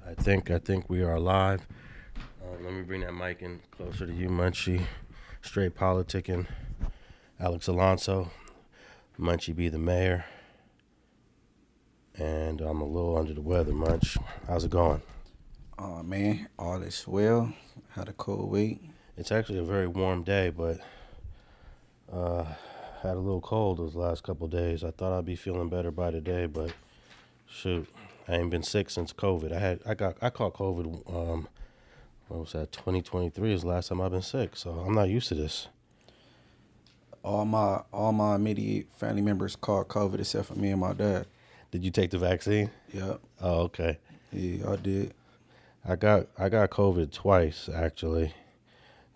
I think we are live. Let me bring that mic in closer to you, Munchie. Straight politicking. Alex Alonso. Munchie be the mayor. And I'm a little under the weather, Munch. How's it going? Oh man, all is well. Had a cold week. It's actually a very warm day, but had a little cold those last couple of days. I thought I'd be feeling better by today, but shoot, I ain't been sick since COVID. I caught COVID. What was that? 2023 is the last time I've been sick, so I'm not used to this. All my immediate family members caught COVID except for me and my dad. Did you take the vaccine? Yep. Oh, okay. Yeah, I did. I got COVID twice actually.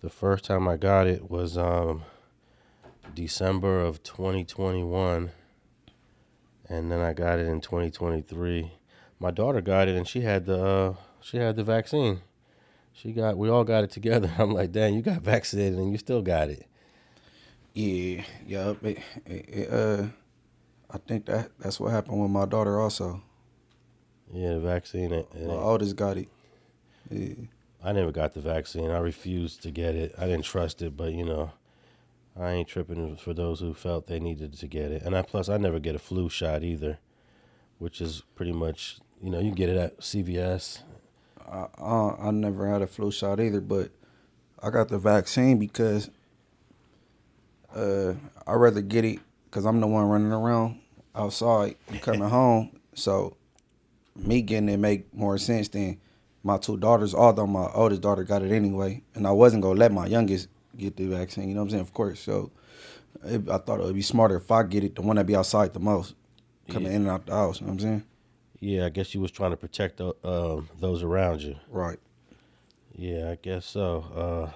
The first time I got it was December of 2021, and then I got it in 2023. My daughter got it, and she had the vaccine. We all got it together. I'm like, dang, you got vaccinated and you still got it. Yeah, yep. I think that's what happened with my daughter also. Yeah, the vaccine. My oldest got it. Yeah. I never got the vaccine. I refused to get it. I didn't trust it, but I ain't tripping for those who felt they needed to get it. And I never get a flu shot either, which is pretty much, you can get it at CVS. I never had a flu shot either, but I got the vaccine because I'd rather get it because I'm the one running around outside and coming home. So me getting it make more sense than my two daughters, although my oldest daughter got it anyway. And I wasn't going to let my youngest get the vaccine, you know what I'm saying? Of course. So I thought it would be smarter if I get it, the one that be outside the most, coming in and out the house, you know what I'm saying? Yeah, I guess you was trying to protect those around you. Right. Yeah, I guess so.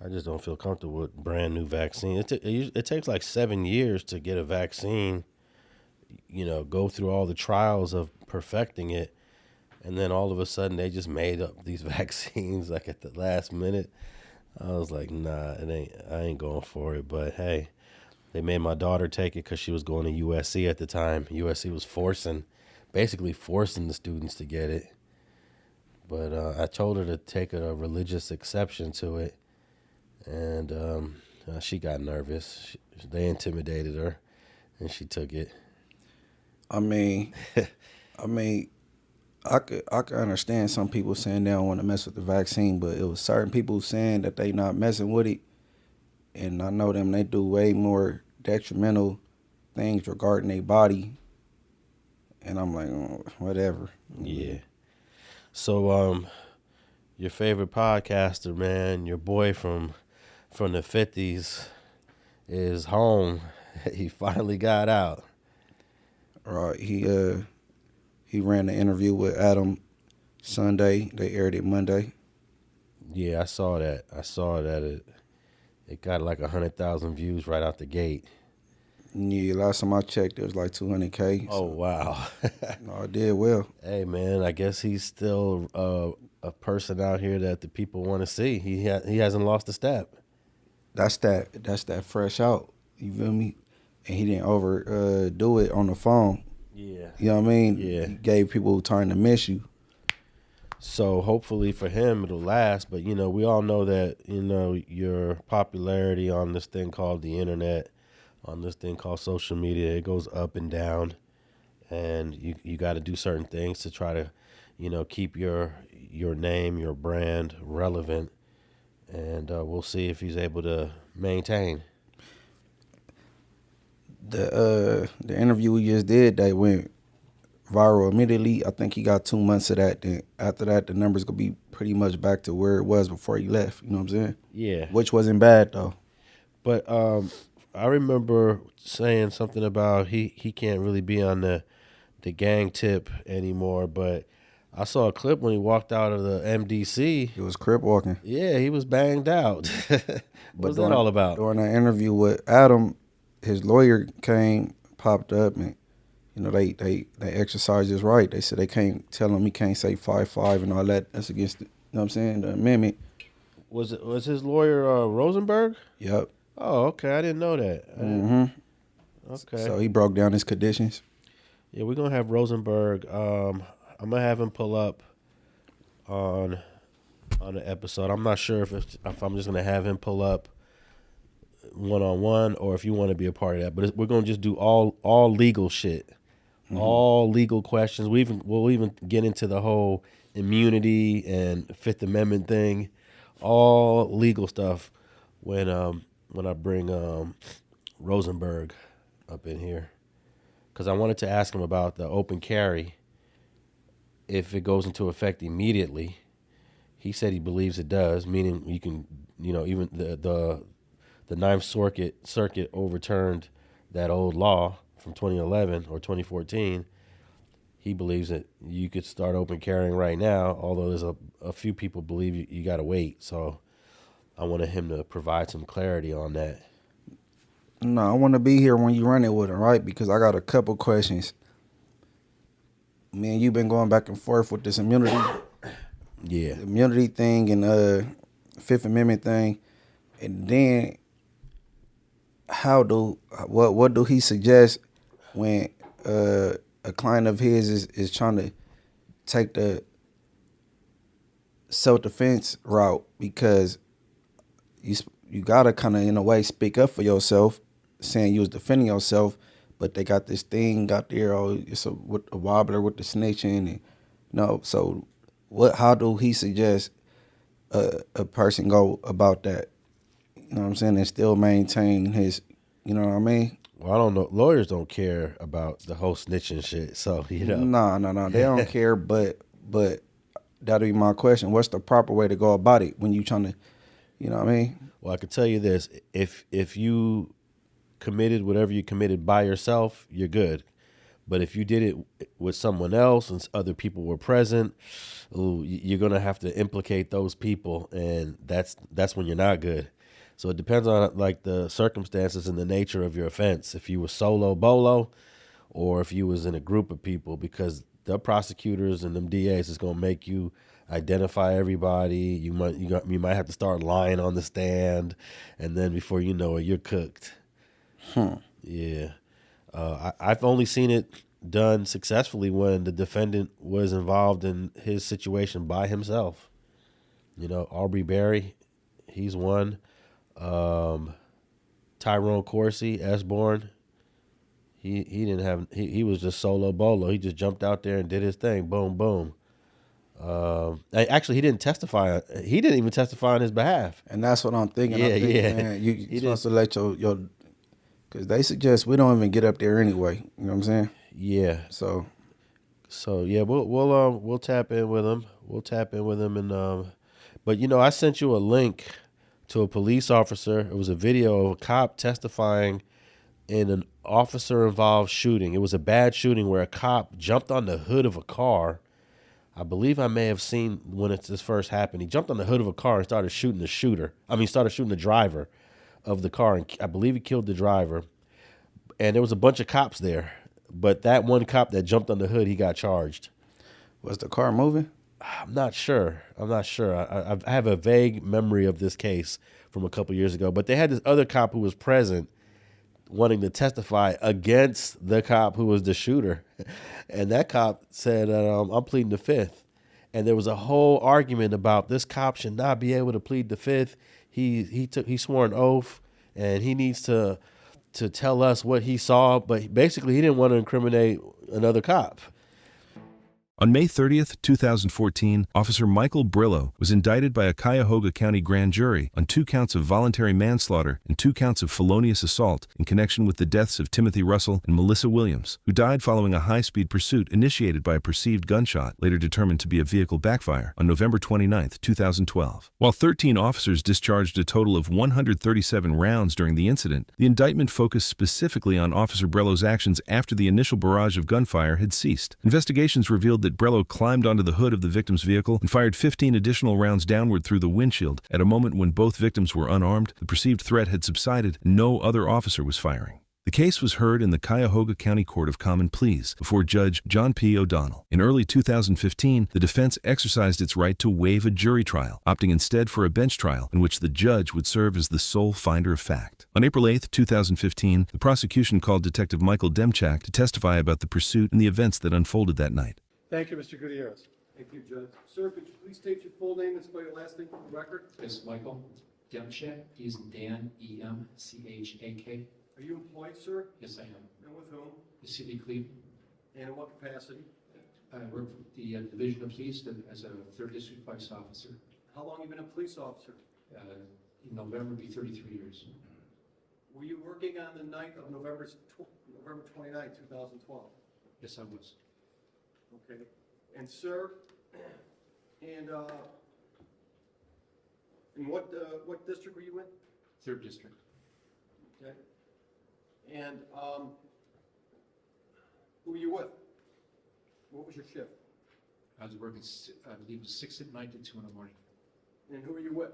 I just don't feel comfortable with brand new vaccine. It takes like 7 years to get a vaccine, go through all the trials of perfecting it. And then all of a sudden they just made up these vaccines like at the last minute. I was like, nah, I ain't going for it. But hey, they made my daughter take it because she was going to USC at the time. USC was basically forcing the students to get it. But I told her to take a religious exception to it. And she got nervous. They intimidated her, and she took it. I mean, I could understand some people saying they don't want to mess with the vaccine, but it was certain people saying that they not messing with it, and I know them, they do way more detrimental things regarding their body, and I'm like, oh, whatever. Yeah. So, your favorite podcaster, man, your boy from the 50s is home. He finally got out. Right. He ran the interview with Adam Sunday. They aired it Monday. Yeah, I saw that. It got like 100,000 views right out the gate. Yeah, last time I checked, it was like 200K. Oh, wow. No, I did well. Hey, man, I guess he's still a person out here that the people want to see. He hasn't lost a step. That's that fresh out. You feel me? And he didn't overdo it on the phone. Yeah. You know what I mean? Yeah. He gave people time to miss you. So hopefully for him it'll last. But, we all know that, your popularity on this thing called the internet, on this thing called social media, it goes up and down. And you got to do certain things to try to, keep your name, your brand relevant. And we'll see if he's able to maintain. The interview we just did, that went viral immediately. I think he got 2 months of that. Then after that, the numbers gonna be pretty much back to where it was before he left. You know what I'm saying? Yeah. Which wasn't bad though. But I remember saying something about he can't really be on the gang tip anymore. But I saw a clip when he walked out of the MDC. It was Crip walking. Yeah, he was banged out. What's that all about? During that interview with Adam, his lawyer popped up, and they exercised his right. They said they can't tell him he can't say 5-5 and all that. That's against the, what I'm saying, the amendment. Was his lawyer Rosenberg? Yep. Oh, okay. I didn't know that. Okay. So he broke down his conditions. Yeah, we're gonna have Rosenberg. I'm gonna have him pull up on the episode. I'm not sure if I'm just gonna have him pull up one-on-one or if you want to be a part of that. But we're gonna just do all legal shit, all legal questions. We'll even get into the whole immunity and Fifth Amendment thing, all legal stuff when I bring Rosenberg up in here, because I wanted to ask him about the open carry, if it goes into effect immediately. He said he believes it does, meaning you can, even the Ninth Circuit overturned that old law from 2011 or 2014. He believes that you could start open carrying right now, although there's a few people believe you got to wait. So I wanted him to provide some clarity on that. No, I want to be here when you run it with him, right? Because I got a couple questions. Me and you been going back and forth with this immunity. Yeah. Immunity thing and Fifth Amendment thing. And then what do he suggest when a client of his is trying to take the self-defense route? Because you gotta kind of, in a way, speak up for yourself, saying you was defending yourself, but they got this thing out there, it's a wobbler with the snitching, and so how do he suggest a person go about that? You know what I'm saying? And still maintain his, you know what I mean? Well, I don't know. Lawyers don't care about the whole snitching shit, so No, they don't care. But that'll be my question. What's the proper way to go about it when you trying to, you know what I mean? Well, I can tell you this: if you committed whatever you committed by yourself, you're good. But if you did it with someone else and other people were present, you're gonna have to implicate those people, and that's when you're not good. So it depends on like the circumstances and the nature of your offense. If you were solo bolo, or if you was in a group of people, because the prosecutors and them DAs is gonna make you identify everybody. You might have to start lying on the stand, and then before you know it, you're cooked. Yeah. I've only seen it done successfully when the defendant was involved in his situation by himself. Aubrey Berry, he's one. Tyrone Corsi, Esborn, he was just solo bolo. He just jumped out there and did his thing. Boom, boom. Actually, he didn't testify. He didn't even testify on his behalf. And that's what I'm thinking. Yeah. Man, you're supposed to let your because they suggest we don't even get up there anyway. You know what I'm saying? Yeah. So yeah, we'll tap in with him. And but I sent you a link to a police officer. It was a video of a cop testifying in an officer-involved shooting. It was a bad shooting where a cop jumped on the hood of a car. I believe I may have seen when this first happened. He jumped on the hood of a car and started shooting the driver of the car, and I believe he killed the driver. And there was a bunch of cops there, but that one cop that jumped on the hood, he got charged. Was the car moving? I'm not sure. I have a vague memory of this case from a couple years ago, but they had this other cop who was present wanting to testify against the cop who was the shooter. And that cop said, I'm pleading the fifth. And there was a whole argument about this cop should not be able to plead the fifth. He swore an oath, and he needs to tell us what he saw, but basically he didn't want to incriminate another cop. On May 30th, 2014, Officer Michael Brillo was indicted by a Cuyahoga County grand jury on 2 counts of voluntary manslaughter and 2 counts of felonious assault in connection with the deaths of Timothy Russell and Melissa Williams, who died following a high-speed pursuit initiated by a perceived gunshot, later determined to be a vehicle backfire, on November 29th, 2012. While 13 officers discharged a total of 137 rounds during the incident, the indictment focused specifically on Officer Brillo's actions after the initial barrage of gunfire had ceased. Investigations revealed that Brillo climbed onto the hood of the victim's vehicle and fired 15 additional rounds downward through the windshield at a moment when both victims were unarmed, the perceived threat had subsided, and no other officer was firing. The case was heard in the Cuyahoga County Court of Common Pleas before Judge John P. O'Donnell. In early 2015, the defense exercised its right to waive a jury trial, opting instead for a bench trial in which the judge would serve as the sole finder of fact. On April 8, 2015, the prosecution called Detective Michael Demchak to testify about the pursuit and the events that unfolded that night. Thank you, Mr. Gutierrez. Thank you, Judge. Sir, could you please state your full name and spell your last name for the record? Yes, Michael Demchak. He's Dan, E-M-C-H-A-K. Are you employed, sir? Yes, I am. And with whom? The city of Cleveland. And in what capacity? I work for the Division of Police as a 3rd District Police Officer. How long have you been a police officer? In November, will be 33 years. Were you working on the night of November 29, 2012? Yes, I was. Okay. And sir, and in what district were you in? 3rd District. Okay. And who were you with? What was your shift? I was working, I believe it was 6 at night to 2 in the morning. And who were you with?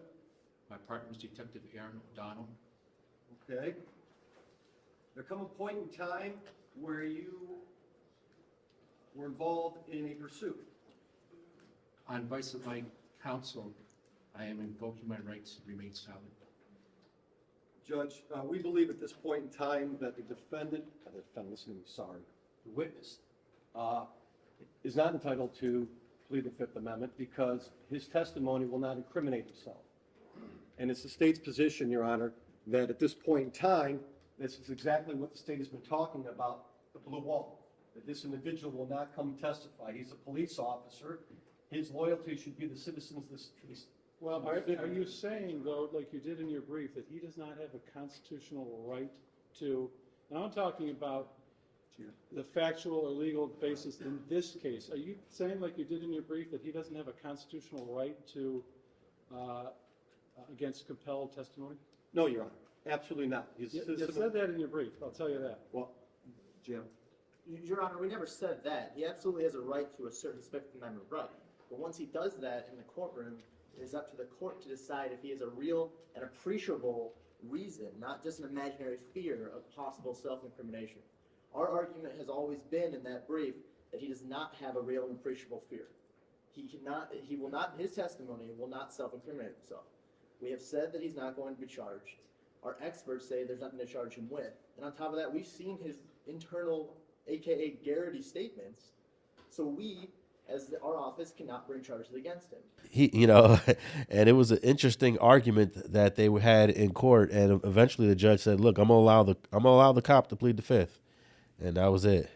My partner was Detective Aaron O'Donnell. Okay. There come a point in time where you were involved in a pursuit. On advice of my counsel, I am invoking my rights to remain silent. Judge, we believe at this point in time that the defendant, listen to me, sorry, the witness, is not entitled to plead the Fifth Amendment because his testimony will not incriminate himself. And it's the state's position, Your Honor, that at this point in time, this is exactly what the state has been talking about, the blue wall, that this individual will not come testify. He's a police officer. His loyalty should be the citizens of this. Well, are you saying, though, like you did in your brief, that he does not have a constitutional right to, and I'm talking about the factual or legal basis in this case. Are you saying, like you did in your brief, that he doesn't have a constitutional right to, against compelled testimony? No, Your Honor, absolutely not. You said that in your brief, I'll tell you that. Well, Jim. Your Honor, we never said that. He absolutely has a right to assert his Fifth Amendment right. But once he does that in the courtroom, it is up to the court to decide if he has a real and appreciable reason, not just an imaginary fear of possible self-incrimination. Our argument has always been in that brief that he does not have a real and appreciable fear. His testimony will not self-incriminate himself. We have said that he's not going to be charged. Our experts say there's nothing to charge him with. And on top of that, we've seen his internal, AKA Garrity statements. So we, as our office, cannot bring charges against him. And it was an interesting argument that they had in court. And eventually the judge said, look, I'm gonna allow the cop to plead the Fifth. And that was it.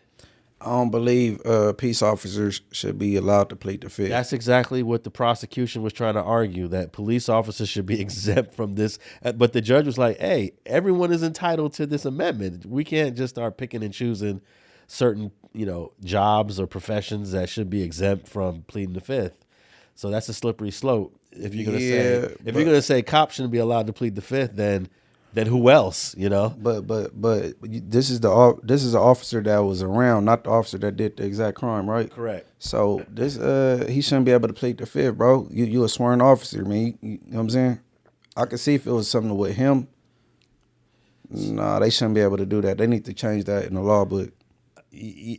I don't believe peace officers should be allowed to plead the Fifth. That's exactly what the prosecution was trying to argue, that police officers should be exempt from this. But the judge was like, hey, everyone is entitled to this amendment. We can't just start picking and choosing certain, jobs or professions that should be exempt from pleading the Fifth. So that's a slippery slope. If you're gonna say cops shouldn't be allowed to plead the Fifth, then who else, But this is the officer that was around, not the officer that did the exact crime, right? Correct. So this he shouldn't be able to plead the Fifth, bro. You a sworn officer, man. You know what I'm saying? I could see if it was something with him. Nah, they shouldn't be able to do that. They need to change that in the law book.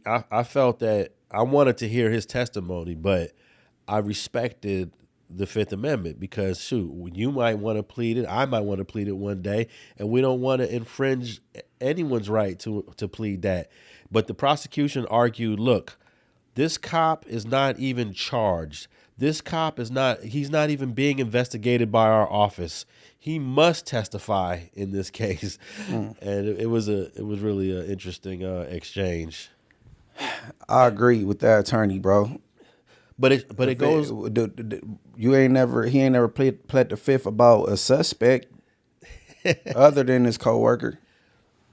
I felt that I wanted to hear his testimony, but I respected the Fifth Amendment because, shoot, you might want to plead it, I might want to plead it one day, and we don't want to infringe anyone's right to plead that. But the prosecution argued, look, this cop is not even charged. This cop he's not even being investigated by our office. He must testify in this case. And it was really an interesting exchange. I agree with that attorney, bro. But it goes. He ain't never pled the Fifth about a suspect other than his coworker.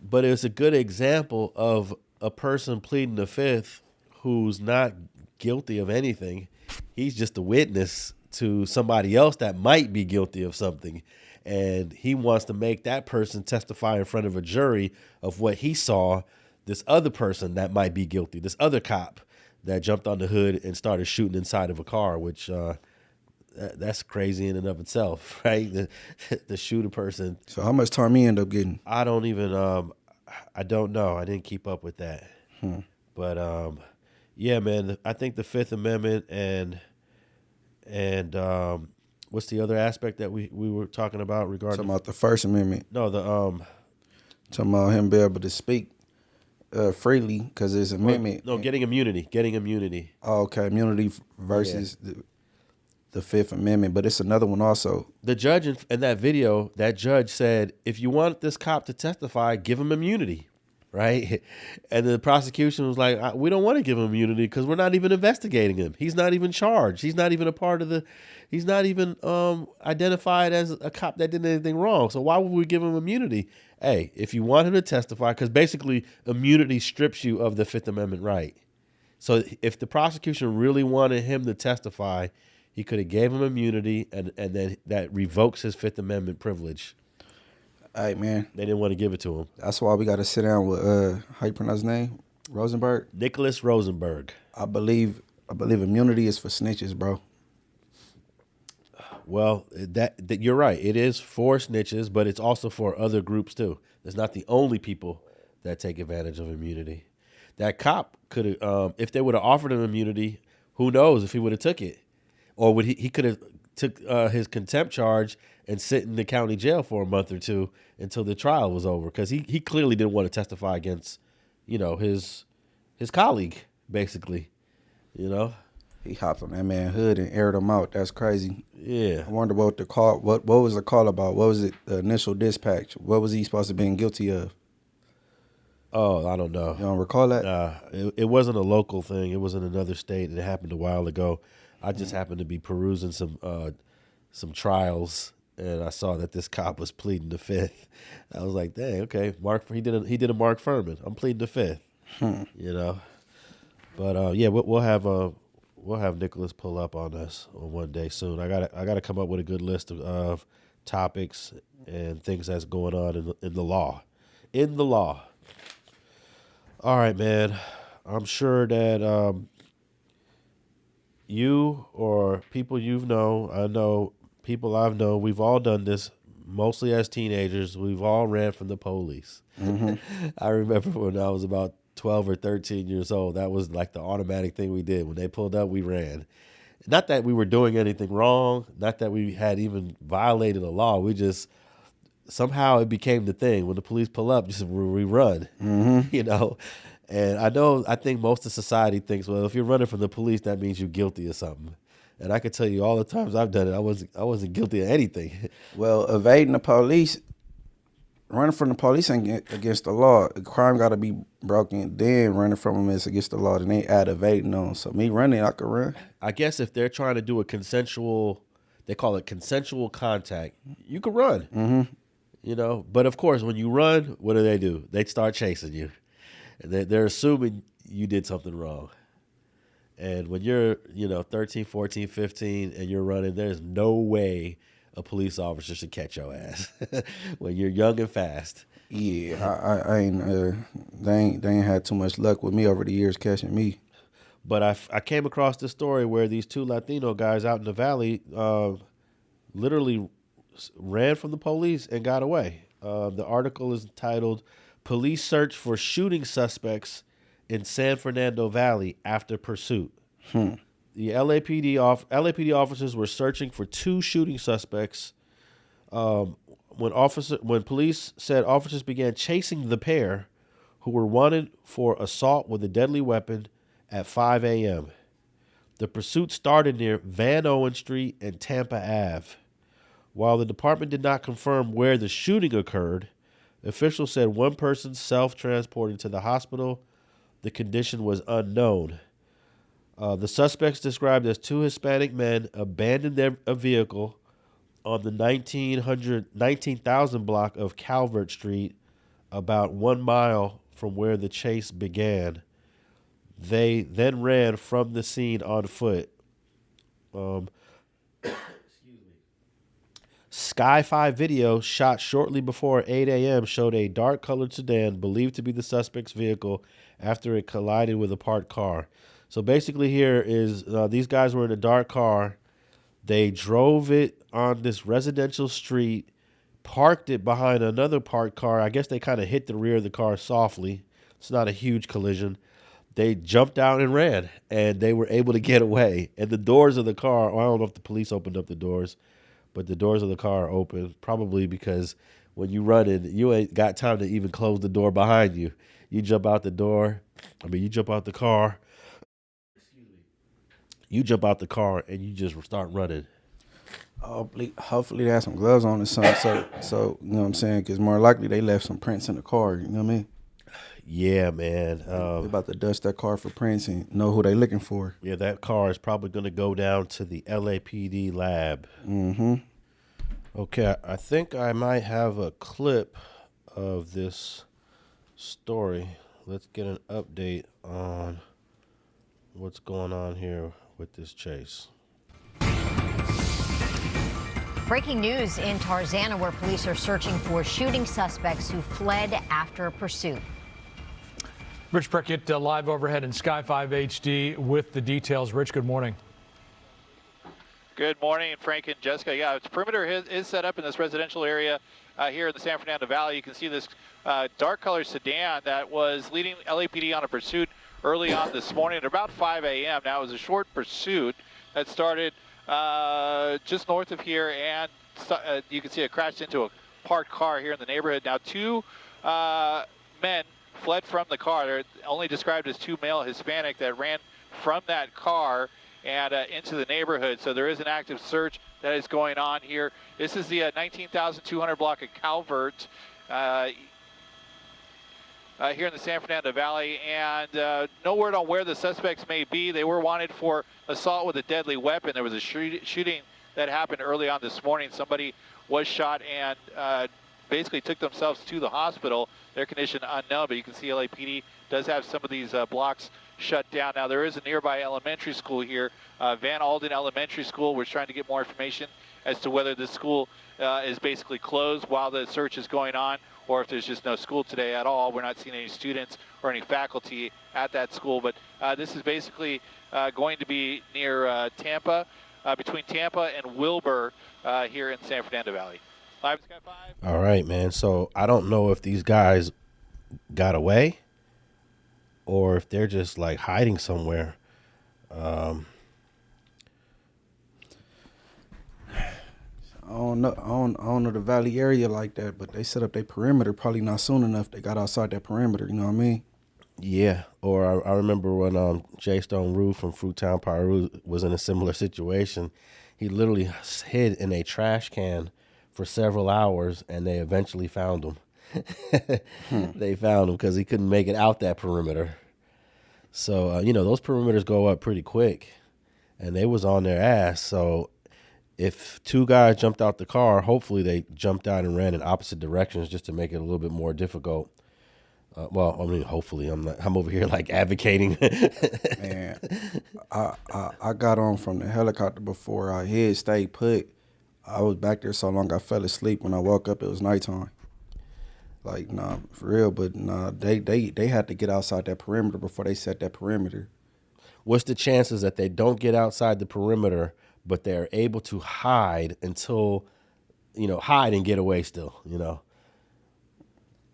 But it's a good example of a person pleading the Fifth who's not guilty of anything. He's just a witness to somebody else that might be guilty of something, and he wants to make that person testify in front of a jury of what he saw. This other person that might be guilty, this other cop that jumped on the hood and started shooting inside of a car, which that's crazy in and of itself, right? The shoot a person. So how much time he end up getting? I don't even, I don't know. I didn't keep up with that. But yeah, man, I think the Fifth Amendment and what's the other aspect that we were talking about regarding? Talking about the First Amendment. No, talking about him being able to speak freely because it's amendment. No, getting immunity. Getting immunity. Oh, okay, immunity versus the Fifth Amendment, but it's another one also. The judge in that video, that judge said, if you want this cop to testify, give him immunity, right? And the prosecution was like, we don't want to give him immunity because we're not even investigating him. He's not even charged. He's not even a part of he's not even identified as a cop that did anything wrong. So why would we give him immunity? Hey, if you want him to testify, because basically immunity strips you of the Fifth Amendment right. So if the prosecution really wanted him to testify, he could have gave him immunity, and then that revokes his Fifth Amendment privilege. Hey, man. They didn't want to give it to him. That's why we got to sit down with, how you pronounce his name? Rosenberg? Nicholas Rosenberg. I believe immunity is for snitches, bro. Well, that you're right. It is for snitches, but it's also for other groups too. It's not the only people that take advantage of immunity. That cop could have, if they would have offered him immunity, who knows if he would have took it. Or would he could have took his contempt charge and sit in the county jail for a month or two until the trial was over, because he clearly didn't want to testify against, his colleague, basically, He hopped on that man's hood and aired him out. That's crazy. Yeah. I wonder what the call. What was the call about? What was it? The initial dispatch. What was he supposed to be guilty of? Oh, I don't know. You don't recall that? It wasn't a local thing. It was in another state, and it happened a while ago. I just happened to be perusing some trials, and I saw that this cop was pleading the Fifth. I was like, dang, okay, he did a Mark Furman. I'm pleading the Fifth, But yeah, we'll have Nicholas pull up on us on one day soon. I gotta come up with a good list of topics and things that's going on in the law. In the law. All right, man. I'm sure that you or people I know people I've known, we've all done this, mostly as teenagers. We've all ran from the police. Mm-hmm. I remember when I was about 12 or 13 years old, that was like the automatic thing we did. When they pulled up, we ran. Not that we were doing anything wrong, not that we had even violated a law. We just, somehow it became the thing. When the police pull up, we run, And I think most of society thinks, well, if you're running from the police, that means you're guilty of something. And I can tell you all the times I've done it, I wasn't guilty of anything. Well, evading the police, running from the police ain't against the law. The crime got to be broken. Then running from them is against the law. Then they add evading on. So me running, I could run. I guess if they're trying to do a consensual, they call it consensual contact, you could run. Mm-hmm. But of course, when you run, what do? They start chasing you. And they're assuming you did something wrong. And when you're, 13, 14, 15, and you're running, there's no way a police officer should catch your ass when you're young and fast. Yeah, I ain't. They ain't had too much luck with me over the years catching me. But I came across this story where these two Latino guys out in the valley literally ran from the police and got away. The article is titled "Police Search for Shooting Suspects in San Fernando Valley After Pursuit." The LAPD officers were searching for two shooting suspects when police said officers began chasing the pair, who were wanted for assault with a deadly weapon, at 5 a.m. The pursuit started near Van Owen Street and Tampa Ave. While the department did not confirm where the shooting occurred, officials said one person self-transported to the hospital. The condition was unknown. The suspects, described as two Hispanic men, abandoned their vehicle on the 19,000 block of Calvert Street, about 1 mile from where the chase began. They then ran from the scene on foot. Sky 5 video shot shortly before 8 a.m. showed a dark-colored sedan believed to be the suspect's vehicle after it collided with a parked car. So basically here is these guys were in a dark car. They drove it on this residential street, parked it behind another parked car. I guess they kind of hit the rear of the car softly. It's not a huge collision. They jumped out and ran, and they were able to get away. And the doors of the car, I don't know if the police opened up the doors, but the doors of the car are open, probably because when you run in, you ain't got time to even close the door behind you. You jump out the door. You jump out the car. You jump out the car and you just start running. Hopefully they have some gloves on or something. So you know what I'm saying? Because more likely they left some prints in the car. You know what I mean? Yeah, man. They about to dust that car for prints and know who they looking for. Yeah, that car is probably going to go down to the LAPD lab. Mm-hmm. Okay, I think I might have a clip of this story. Let's get an update on what's going on here with this chase. Breaking news in Tarzana, where police are searching for shooting suspects who fled after a pursuit. Rich Prickett live overhead in Sky 5 HD with the details. Rich, good morning. Good morning, Frank and Jessica. Yeah, its perimeter is set up in this residential area here in the San Fernando Valley. You can see this dark colored sedan that was leading LAPD on a pursuit early on this morning at about 5 a.m. Now, it was a short pursuit that started just north of here, and you can see it crashed into a parked car here in the neighborhood. Now, two men fled from the car. They're only described as two male Hispanic that ran from that car and into the neighborhood. So there is an active search that is going on here. This is the 19,200 block of Calvert here in the San Fernando Valley, and no word on where the suspects may be. They were wanted for assault with a deadly weapon. There was a shooting that happened early on this morning. Somebody was shot and basically took themselves to the hospital. Their condition unknown, but you can see LAPD does have some of these blocks shut down. Now, there is a nearby elementary school here, Van Alden Elementary School. We're trying to get more information as to whether the school is basically closed while the search is going on, or if there's just no school today at all. We're not seeing any students or any faculty at that school, but this is basically going to be near Tampa, between Tampa and Wilbur here in San Fernando Valley. Live Sky 5. All right, man. So I don't know if these guys got away or if they're just like hiding somewhere. I don't know the Valley area like that, but they set up their perimeter probably not soon enough. They got outside that perimeter, you know what I mean? Yeah. Or I remember when Jay Stone Rue from Fruitown Piru was in a similar situation. He literally hid in a trash can for several hours, and they eventually found him. They found him because he couldn't make it out that perimeter. So, those perimeters go up pretty quick, and they was on their ass. So if two guys jumped out the car, hopefully they jumped out and ran in opposite directions just to make it a little bit more difficult. Hopefully I'm over here like advocating. Man, I got on from the helicopter before I hit, stayed put. I was back there so long I fell asleep. When I woke up, it was nighttime. Like, nah, for real, but nah, they had to get outside that perimeter before they set that perimeter. What's the chances that they don't get outside the perimeter, but they're able to hide until, hide and get away still,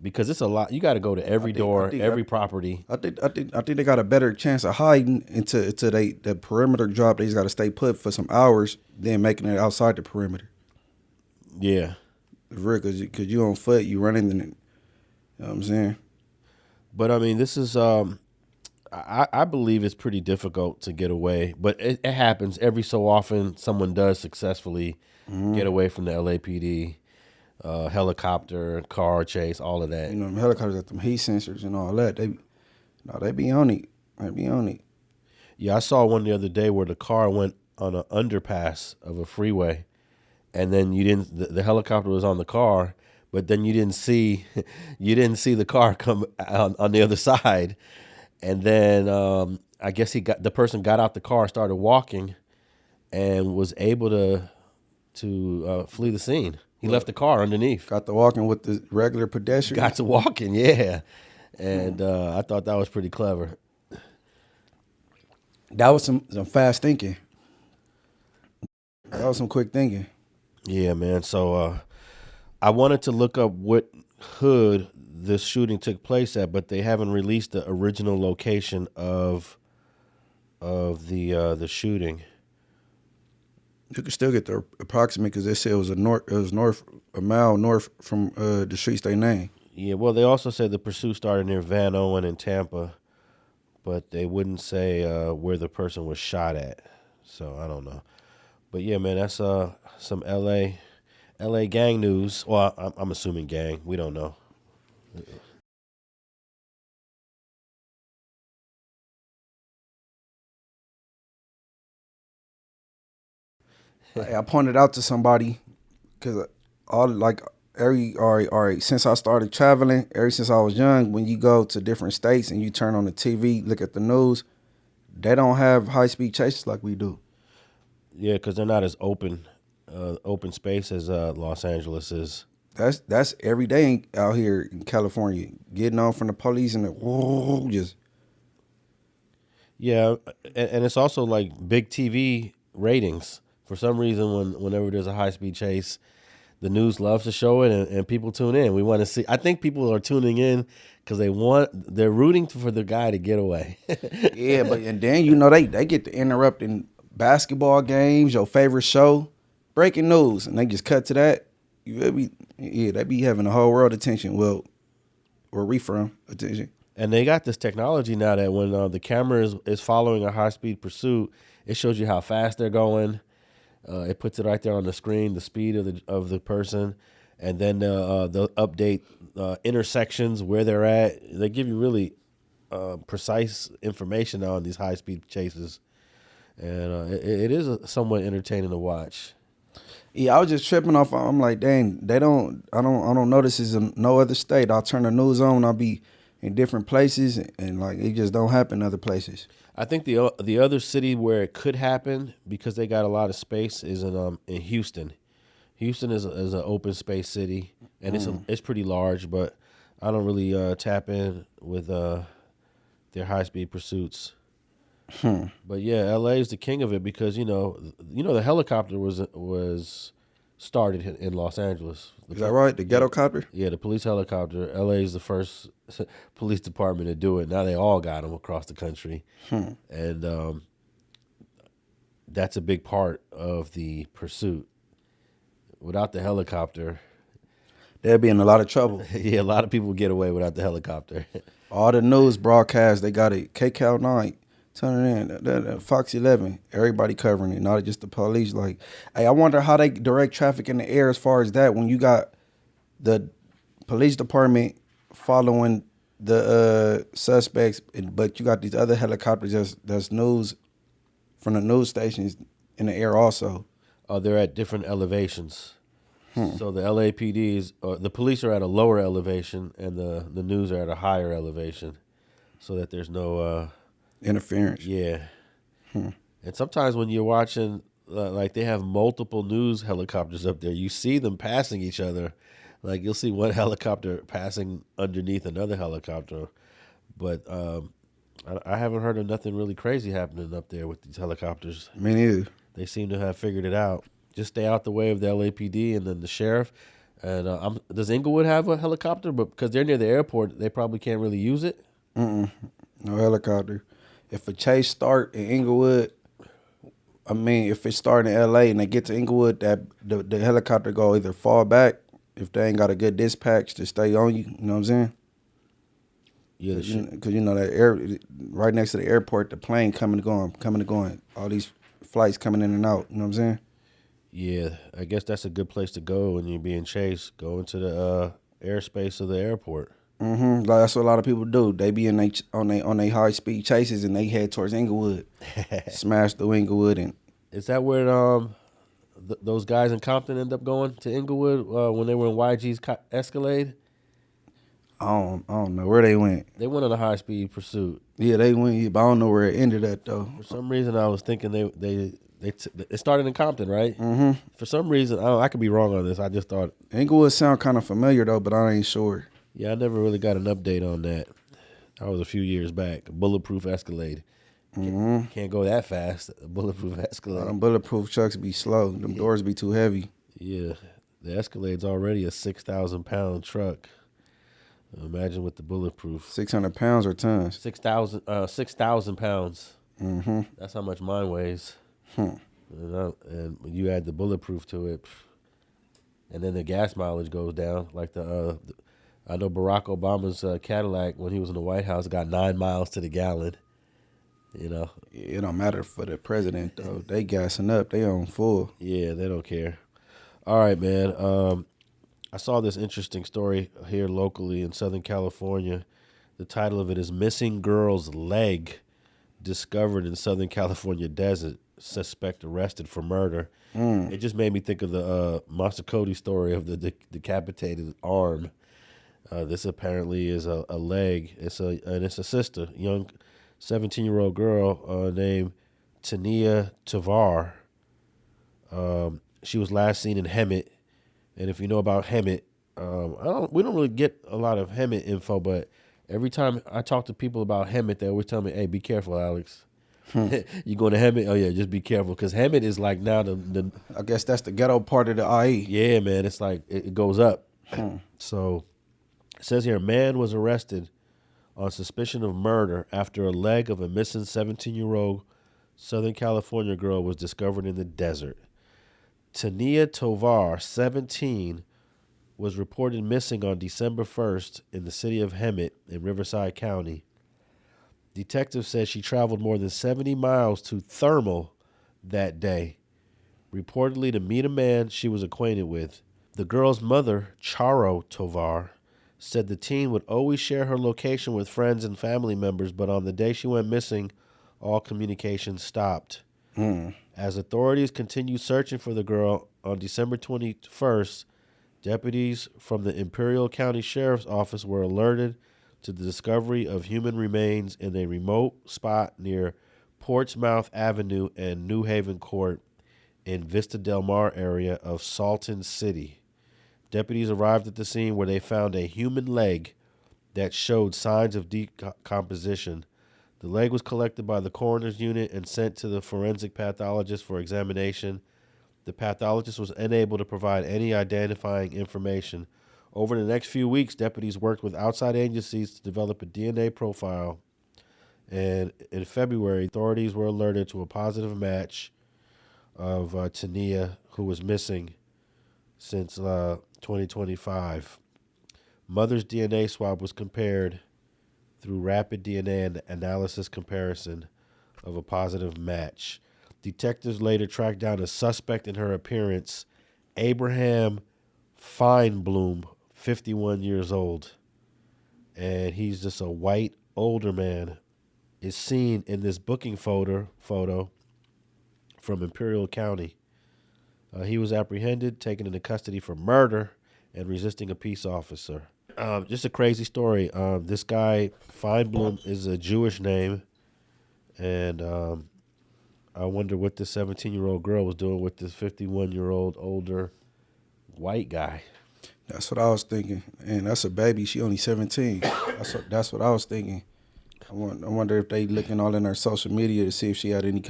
Because it's a lot. You got to go to every door, every property. I think they got a better chance of hiding until the perimeter drop. They just got to stay put for some hours, then making it outside the perimeter. Yeah, for real, cause you on foot, you running, you know what I'm saying. But I mean, this is I believe it's pretty difficult to get away, but it happens every so often. Someone does successfully get away from the LAPD. Helicopter, car chase, all of that. Them helicopters got them heat sensors and all that. They be on it. They be on it. Yeah, I saw one the other day where the car went on an underpass of a freeway, and then the helicopter was on the car, but then you didn't see the car come on the other side, and then I guess the person got out the car, started walking, and was able to flee the scene. He left the car underneath. Got to walking with the regular pedestrians. Got to walking, yeah. And I thought that was pretty clever. That was some fast thinking. That was some quick thinking. Yeah, man. So I wanted to look up what hood this shooting took place at, but they haven't released the original location of the shooting. You can still get the approximate because they said it was a mile north from the streets they named. Yeah, well, they also said the pursuit started near Van Owen in Tampa, but they wouldn't say where the person was shot at. So I don't know. But yeah, man, that's some LA gang news. Well, I'm assuming gang. We don't know. I pointed out to somebody because all right, since I started traveling, ever since I was young, when you go to different states and you turn on the TV, look at the news, they don't have high speed chases like we do. Yeah, because they're not as open space as Los Angeles is. That's every day out here in California, getting on from the police and just. Yeah, and it's also like big TV ratings. For some reason, whenever there's a high speed chase, the news loves to show it, and people tune in. We want to see. I think people are tuning in because they're rooting for the guy to get away. Yeah, and then they get to interrupting basketball games, your favorite show, breaking news, and they just cut to that. They be having the whole world attention. Well, where we from attention. And they got this technology now that when the camera is following a high speed pursuit, it shows you how fast they're going. It puts it right there on the screen, the speed of the person, and then they'll update intersections where they're at. They give you really precise information on these high speed chases, and it is somewhat entertaining to watch. Yeah, I was just tripping off. I'm like, dang, I don't know this is in no other state. I'll turn the news on, I'll be in different places, and like it just don't happen other places. I think the other city where it could happen because they got a lot of space is in Houston. Houston is an open space city, and it's pretty large, but I don't really tap in with their high speed pursuits. But yeah, LA is the king of it because the helicopter was started in Los Angeles. Is that right? The ghetto copter? Yeah, the police helicopter. LA is the first police department to do it. Now they all got them across the country, and that's a big part of the pursuit. Without the helicopter, they'd be in a lot of trouble. Yeah, a lot of people get away without the helicopter. All the news broadcasts, they got it. KCAL 9, turn it in. Fox 11, everybody covering it, not just the police. Like, hey, I wonder how they direct traffic in the air as far as that when you got the police department following the suspects, but you got these other helicopters that's news from the news stations in the air also. They're at different elevations. So the LAPD the police are at a lower elevation, and the news are at a higher elevation, so that there's no interference. Yeah. And sometimes when you're watching, like they have multiple news helicopters up there, you see them passing each other. Like you'll see one helicopter passing underneath another helicopter, but I haven't heard of nothing really crazy happening up there with these helicopters. Me neither. They seem to have figured it out. Just stay out the way of the LAPD and then the sheriff. And does Inglewood have a helicopter? But because they're near the airport, they probably can't really use it. No helicopter. If a chase start in Inglewood, if it start in LA and they get to Inglewood, that the helicopter go either fall back if they ain't got a good dispatch to stay on you. You know what I'm saying? Yeah, because that right next to the airport, the plane coming and going, all these flights coming in and out. You know what I'm saying? Yeah, I guess that's a good place to go when you're being chased. Go into the airspace of the airport. Like that's what a lot of people do. They be on they high speed chases and they head towards Inglewood, smash through Inglewood. And is that where those guys in Compton end up going to Inglewood when they were in YG's Escalade? I don't know where they went. They went on a high speed pursuit. Yeah, they went, but I don't know where it ended at though. For some reason, I was thinking it started in Compton, right? For some reason, I could be wrong on this. I just thought Inglewood sound kind of familiar though, but I ain't sure. Yeah, I never really got an update on that. That was a few years back. Bulletproof Escalade. Can't go that fast. A bulletproof Escalade. Them bulletproof trucks be slow. Them doors be too heavy. Yeah, the Escalade's already a 6,000-pound truck. Imagine with the bulletproof. 600 pounds or tons? 6,000 pounds. That's how much mine weighs. And when you add the bulletproof to it, and then the gas mileage goes down. Like the I know Barack Obama's Cadillac, when he was in the White House, got 9 miles to the gallon. You know, It don't matter for the president though. They gassing up. They on full. yeah, they don't care. All right, man. I saw this interesting story here locally in Southern California. The title of it is "Missing Girl's Leg Discovered in Southern California Desert. Suspect Arrested for Murder." It just made me think of the Masakodi story of the decapitated arm. This apparently is a leg. It's a sister, young 17-year-old girl named Tania Tovar. She was last seen in Hemet. And if you know about Hemet, we don't really get a lot of Hemet info, but every time I talk to people about Hemet, they always tell me, "Hey, be careful, Alex." You going to Hemet? Oh yeah, just be careful, because Hemet is like now the. I guess that's the ghetto part of the IE. Yeah, man, it's like it goes up. So it says here, a man was arrested on suspicion of murder after a leg of a missing 17-year-old Southern California girl was discovered in the desert. Tania Tovar, 17, was reported missing on December 1st in the city of Hemet in Riverside County. Detectives said she traveled more than 70 miles to Thermal that day, reportedly to meet a man she was acquainted with. The girl's mother, Charo Tovar, said the teen would always share her location with friends and family members, but on the day she went missing, all communication stopped. As authorities continued searching for the girl, on December 21st, deputies from the Imperial County Sheriff's Office were alerted to the discovery of human remains in a remote spot near Portsmouth Avenue and New Haven Court in Vista Del Mar area of Salton City. Deputies arrived at the scene where they found a human leg that showed signs of decomposition. The leg was collected by the coroner's unit and sent to the forensic pathologist for examination. The pathologist was unable to provide any identifying information. Over the next few weeks, deputies worked with outside agencies to develop a DNA profile. And in February, authorities were alerted to a positive match of Tania, who was missing since 2025. Mother's DNA swab was compared through rapid DNA analysis comparison of a positive match. Detectives later tracked down a suspect in her appearance, Abraham Feinbloom, 51 years old. And he's just a white, older man. Is seen in this booking photo from Imperial County. He was apprehended, taken into custody for murder and resisting a peace officer. Just a crazy story. This guy, Feinbloom, is a Jewish name, and I wonder what this 17-year-old girl was doing with this 51-year-old older white guy. That's what I was thinking. And that's a baby. She only 17. That's what I was thinking. I wonder if they looking all in her social media to see if she had any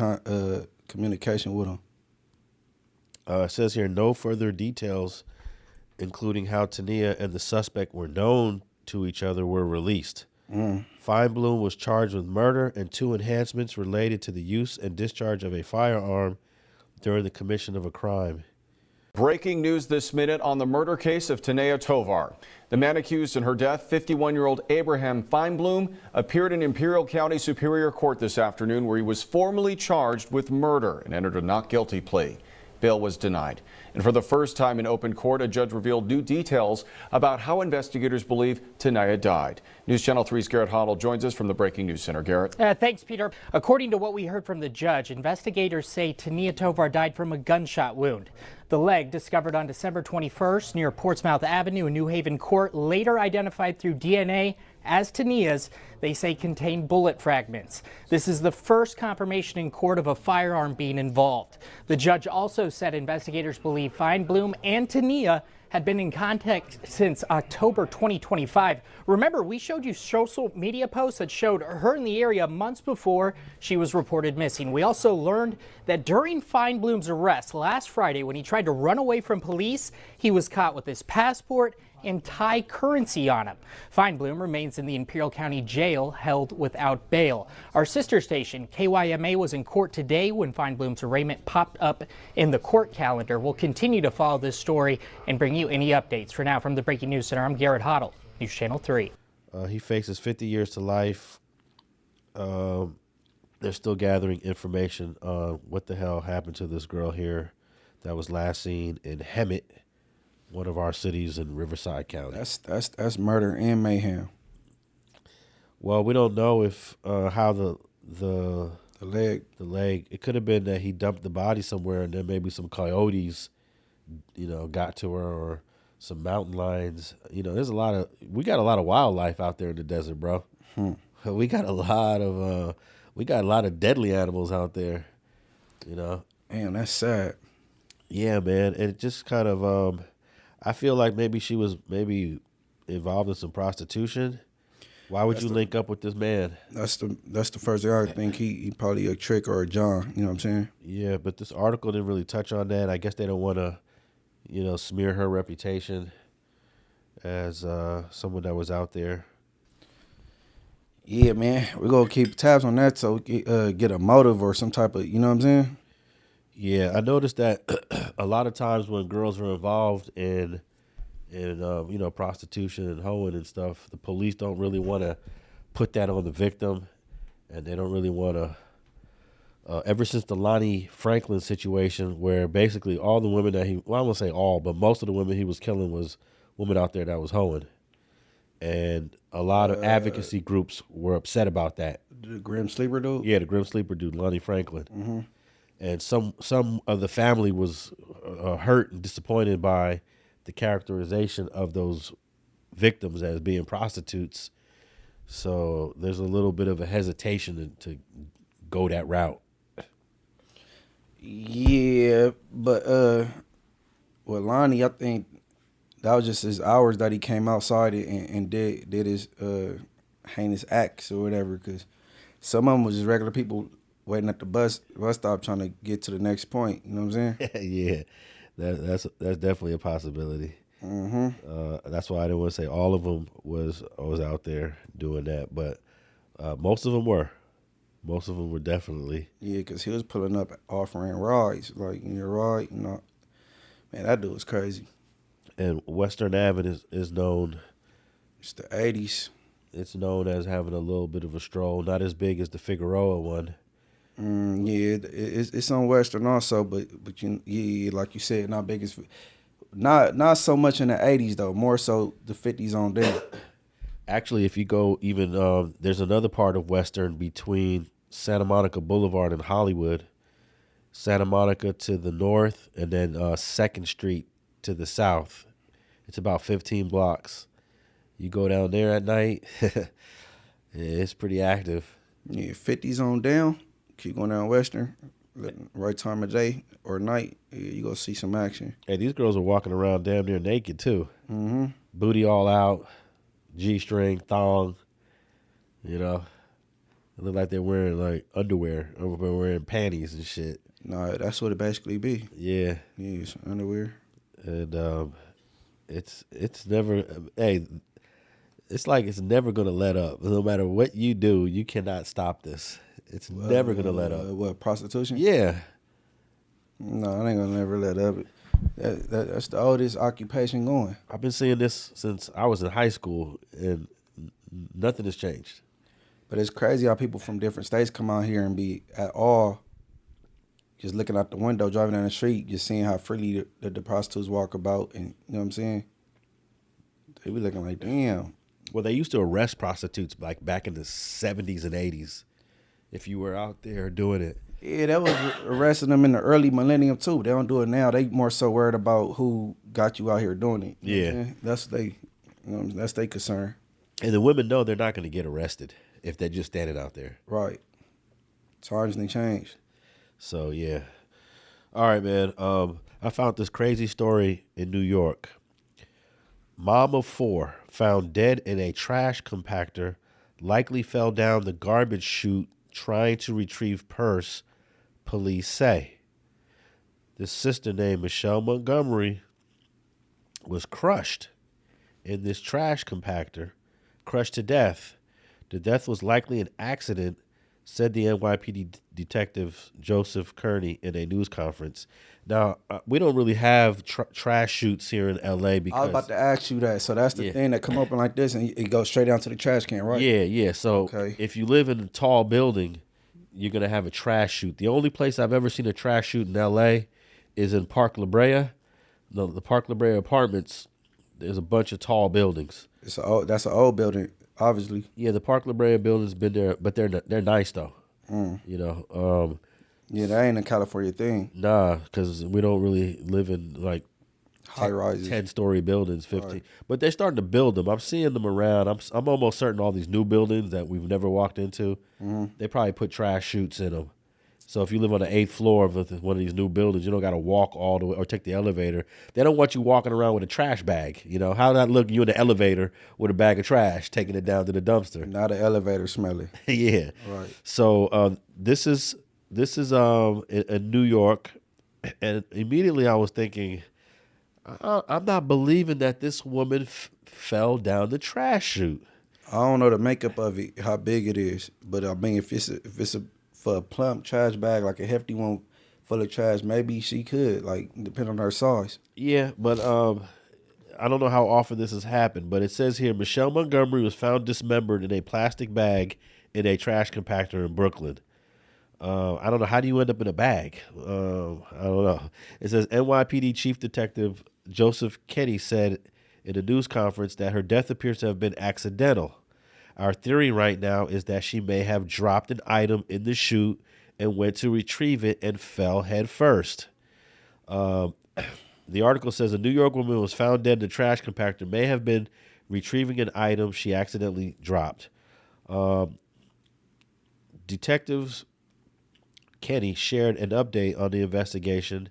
communication with him. It says here, no further details, including how Tania and the suspect were known to each other, were released. Feinbloom was charged with murder and 2 enhancements related to the use and discharge of a firearm during the commission of a crime. Breaking news this minute on the murder case of Tania Tovar. The man accused in her death, 51-year-old Abraham Feinbloom, appeared in Imperial County Superior Court this afternoon, where he was formally charged with murder and entered a not guilty plea. Bail was denied. And for the first time in open court, a judge revealed new details about how investigators believe Tania died. News Channel 3's Garrett Hoddle joins us from the Breaking News Center. Garrett. Thanks, Peter. According to what we heard from the judge, investigators say Tania Tovar died from a gunshot wound. The leg, discovered on December 21st near Portsmouth Avenue in New Haven Court, later identified through DNA as Tania's, they say contained bullet fragments. This is the first confirmation in court of a firearm being involved. The judge also said investigators believe Feinbloom and Tania had been in contact since October 2025. Remember, we showed you social media posts that showed her in the area months before she was reported missing. We also learned that during Feinbloom's arrest last Friday, when he tried to run away from police, he was caught with his passport and Thai currency on him. Feinbloom remains in the Imperial County Jail, held without bail. Our sister station, KYMA, was in court today when Feinbloom's arraignment popped up in the court calendar. We'll continue to follow this story and bring you any updates. For now, from the Breaking News Center, I'm Garrett Hoddle. News Channel 3. He faces 50 years to life. They're still gathering information on what the hell happened to this girl here that was last seen in Hemet, one of our cities in Riverside County. That's murder and mayhem. Well, we don't know if how the leg. It could have been that he dumped the body somewhere, and then maybe some coyotes, got to her, or some mountain lions. We got a lot of wildlife out there in the desert, bro. We got a lot of deadly animals out there. Damn, that's sad. Yeah, man. And it just kind of, I feel like maybe she was involved in some prostitution. Why would you link up with this man? That's the first thing I think. He probably a trick or a John. You know what I'm saying? Yeah, but this article didn't really touch on that. I guess they don't want to, smear her reputation as someone that was out there. Yeah, man. We're going to keep tabs on that so we get a motive or some type of, you know what I'm saying? Yeah, I noticed that a lot of times when girls are involved in prostitution and hoeing and stuff, the police don't really want to put that on the victim, and they don't really want to. Ever since the Lonnie Franklin situation, where basically all the women that I won't say all, but most of the women he was killing was women out there that was hoeing, and a lot of advocacy groups were upset about that. The Grim Sleeper dude? Yeah, the Grim Sleeper dude, Lonnie Franklin. Mm-hmm. And some of the family was hurt and disappointed by the characterization of those victims as being prostitutes. So there's a little bit of a hesitation to go that route. Yeah, but with Lonnie, I think that was just his hours that he came outside and did his heinous acts or whatever, because some of them was just regular people waiting at the bus stop trying to get to the next point. You know what I'm saying? Yeah, that's definitely a possibility. Mm-hmm. That's why I didn't want to say all of them was out there doing that, but most of them were. Most of them were definitely. Yeah, because he was pulling up offering rides, like, ride, man, that dude was crazy. And Western Avenue is known. It's the 80s. It's known as having a little bit of a stroll, not as big as the Figueroa one. Yeah, it's on Western also, but like you said, not big as, not so much in the 80s though, more so the 50s on down. Actually, if you go even, there's another part of Western between Santa Monica Boulevard and Hollywood. Santa Monica to the north, and then 2nd Street to the south. It's about 15 blocks. You go down there at night, it's pretty active. Yeah, 50s on down. Keep going down Western, right time of day or night, you go see some action. Hey, these girls are walking around damn near naked too. Mm-hmm. Booty all out, G-string, thong. It look like they're wearing like underwear, or wearing panties and shit. No, that's what it basically be. Yeah. Yeah, it's underwear. And it's never. Hey, it's like it's never gonna let up. No matter what you do, you cannot stop this. It's never gonna let up. What, prostitution? Yeah. No, it ain't gonna never let up. That's the oldest occupation going. I've been seeing this since I was in high school, and nothing has changed. But it's crazy how people from different states come out here and be at all just looking out the window, driving down the street, just seeing how freely the prostitutes walk about, and you know what I'm saying? They be looking like, damn. Well, they used to arrest prostitutes like back in the 70s and 80s if you were out there doing it. Yeah, that was arresting them in the early millennium too. They don't do it now. They more so worried about who got you out here doing it. You know that's their concern. And the women know they're not going to get arrested if they're just standing out there. Right. Times they changed. So yeah. All right, man. I found this crazy story in New York. Mom of 4 found dead in a trash compactor, likely fell down the garbage chute trying to retrieve purse, police say. This sister named Michelle Montgomery was crushed in this trash compactor, crushed to death. The death was likely an accident, said the NYPD detective Joseph Kearney in a news conference. Now, we don't really have trash chutes here in L.A. because... I was about to ask you that. So that's the thing that come open like this and it goes straight down to the trash can, right? Yeah. So if you live in a tall building, you're going to have a trash chute. The only place I've ever seen a trash chute in L.A. is in Park La Brea. The Park La Brea apartments, there's a bunch of tall buildings. That's an old building, obviously. Yeah, the Park La Brea building's been there, but they're nice, though. You know, yeah, that ain't a California thing. Nah, because we don't really live in like high rises, 10-story buildings, 15. Right. But they're starting to build them. I'm seeing them around. I'm almost certain all these new buildings that we've never walked into, they probably put trash chutes in them. So if you live on the 8th floor of one of these new buildings, you don't got to walk all the way or take the elevator. They don't want you walking around with a trash bag. You know, how that look? You in the elevator with a bag of trash, taking it down to the dumpster. Not an elevator smelly. Yeah. Right. So this is in New York, and immediately I was thinking, I'm not believing that this woman fell down the trash chute. I don't know the makeup of it, how big it is, but I mean, if it's for a plump trash bag, like a hefty one full of trash, maybe she could, like, depending on her size. Yeah, but I don't know how often this has happened, but it says here, Michelle Montgomery was found dismembered in a plastic bag in a trash compactor in Brooklyn. I don't know. How do you end up in a bag? I don't know. It says NYPD Chief Detective Joseph Kearney said in a news conference that her death appears to have been accidental. Our theory right now is that she may have dropped an item in the chute and went to retrieve it and fell head first. The article says a New York woman was found dead in a trash compactor, may have been retrieving an item she accidentally dropped. Detectives Kenny shared an update on the investigation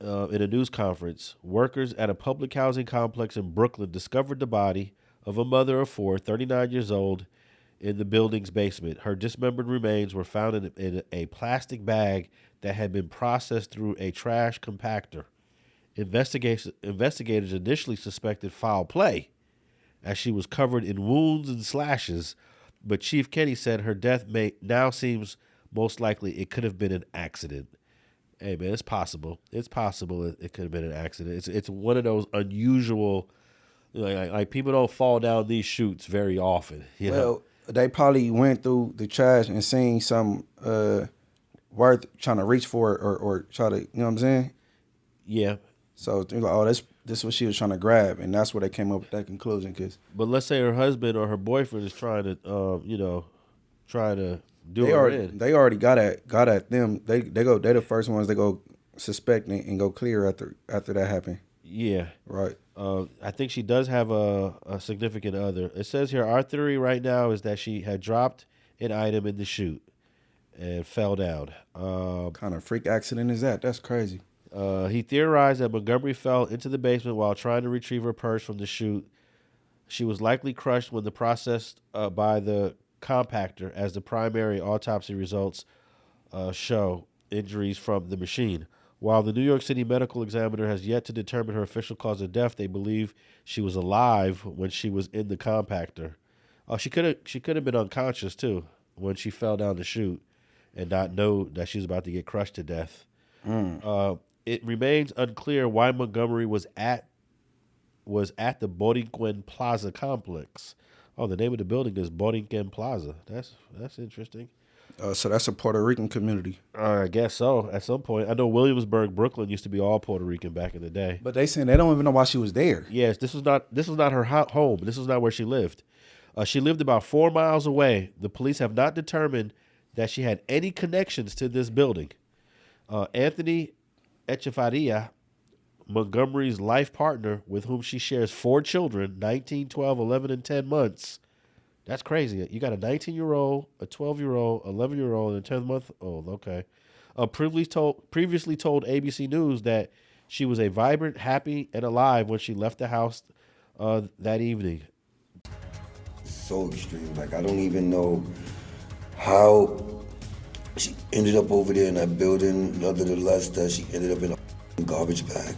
in a news conference. Workers at a public housing complex in Brooklyn discovered the body of a mother of four, 39 years old, in the building's basement. Her dismembered remains were found in a plastic bag that had been processed through a trash compactor. Investigators initially suspected foul play, as she was covered in wounds and slashes, but Chief Kenny said her death now seems most likely it could have been an accident. Hey, man, it's possible. It's possible it could have been an accident. It's one of those unusual, like people don't fall down these chutes very often. You know? They probably went through the trash and seen some worth trying to reach for it or try to, you know what I'm saying? Yeah. So they're like, oh, this is what she was trying to grab, and that's where they came up with that conclusion. But let's say her husband or her boyfriend is trying to, do They already got at them. They're the first ones that go suspect and go clear after that happened. Yeah. Right. I think she does have a significant other. It says here, our theory right now is that she had dropped an item in the chute and fell down. Kind of freak accident is that? That's crazy. He theorized that Montgomery fell into the basement while trying to retrieve her purse from the chute. She was likely crushed when processed by the compactor, as the primary autopsy results show injuries from the machine. While the New York City medical examiner has yet to determine her official cause of death, they believe she was alive when she was in the compactor. She could have been unconscious too when she fell down the chute and not know that she was about to get crushed to death. It remains unclear why Montgomery was at the Borinquen Plaza complex. Oh, the name of the building is Borinquen Plaza. That's interesting. So that's a Puerto Rican community. I guess so. At some point, I know Williamsburg, Brooklyn used to be all Puerto Rican back in the day. But they saying they don't even know why she was there. Yes, this was not her home. This was not where she lived. She lived about 4 miles away. The police have not determined that she had any connections to this building. Anthony Echevarria, Montgomery's life partner, with whom she shares 4 children, 19, 12, 11, and 10 months. That's crazy. You got a 19-year-old, a 12-year-old, 11-year-old, and a 10-month-old. Okay. Previously told ABC News that she was a vibrant, happy, and alive when she left the house that evening. So extreme. Like, I don't even know how she ended up over there in that building, nonetheless, that she ended up in a garbage bag.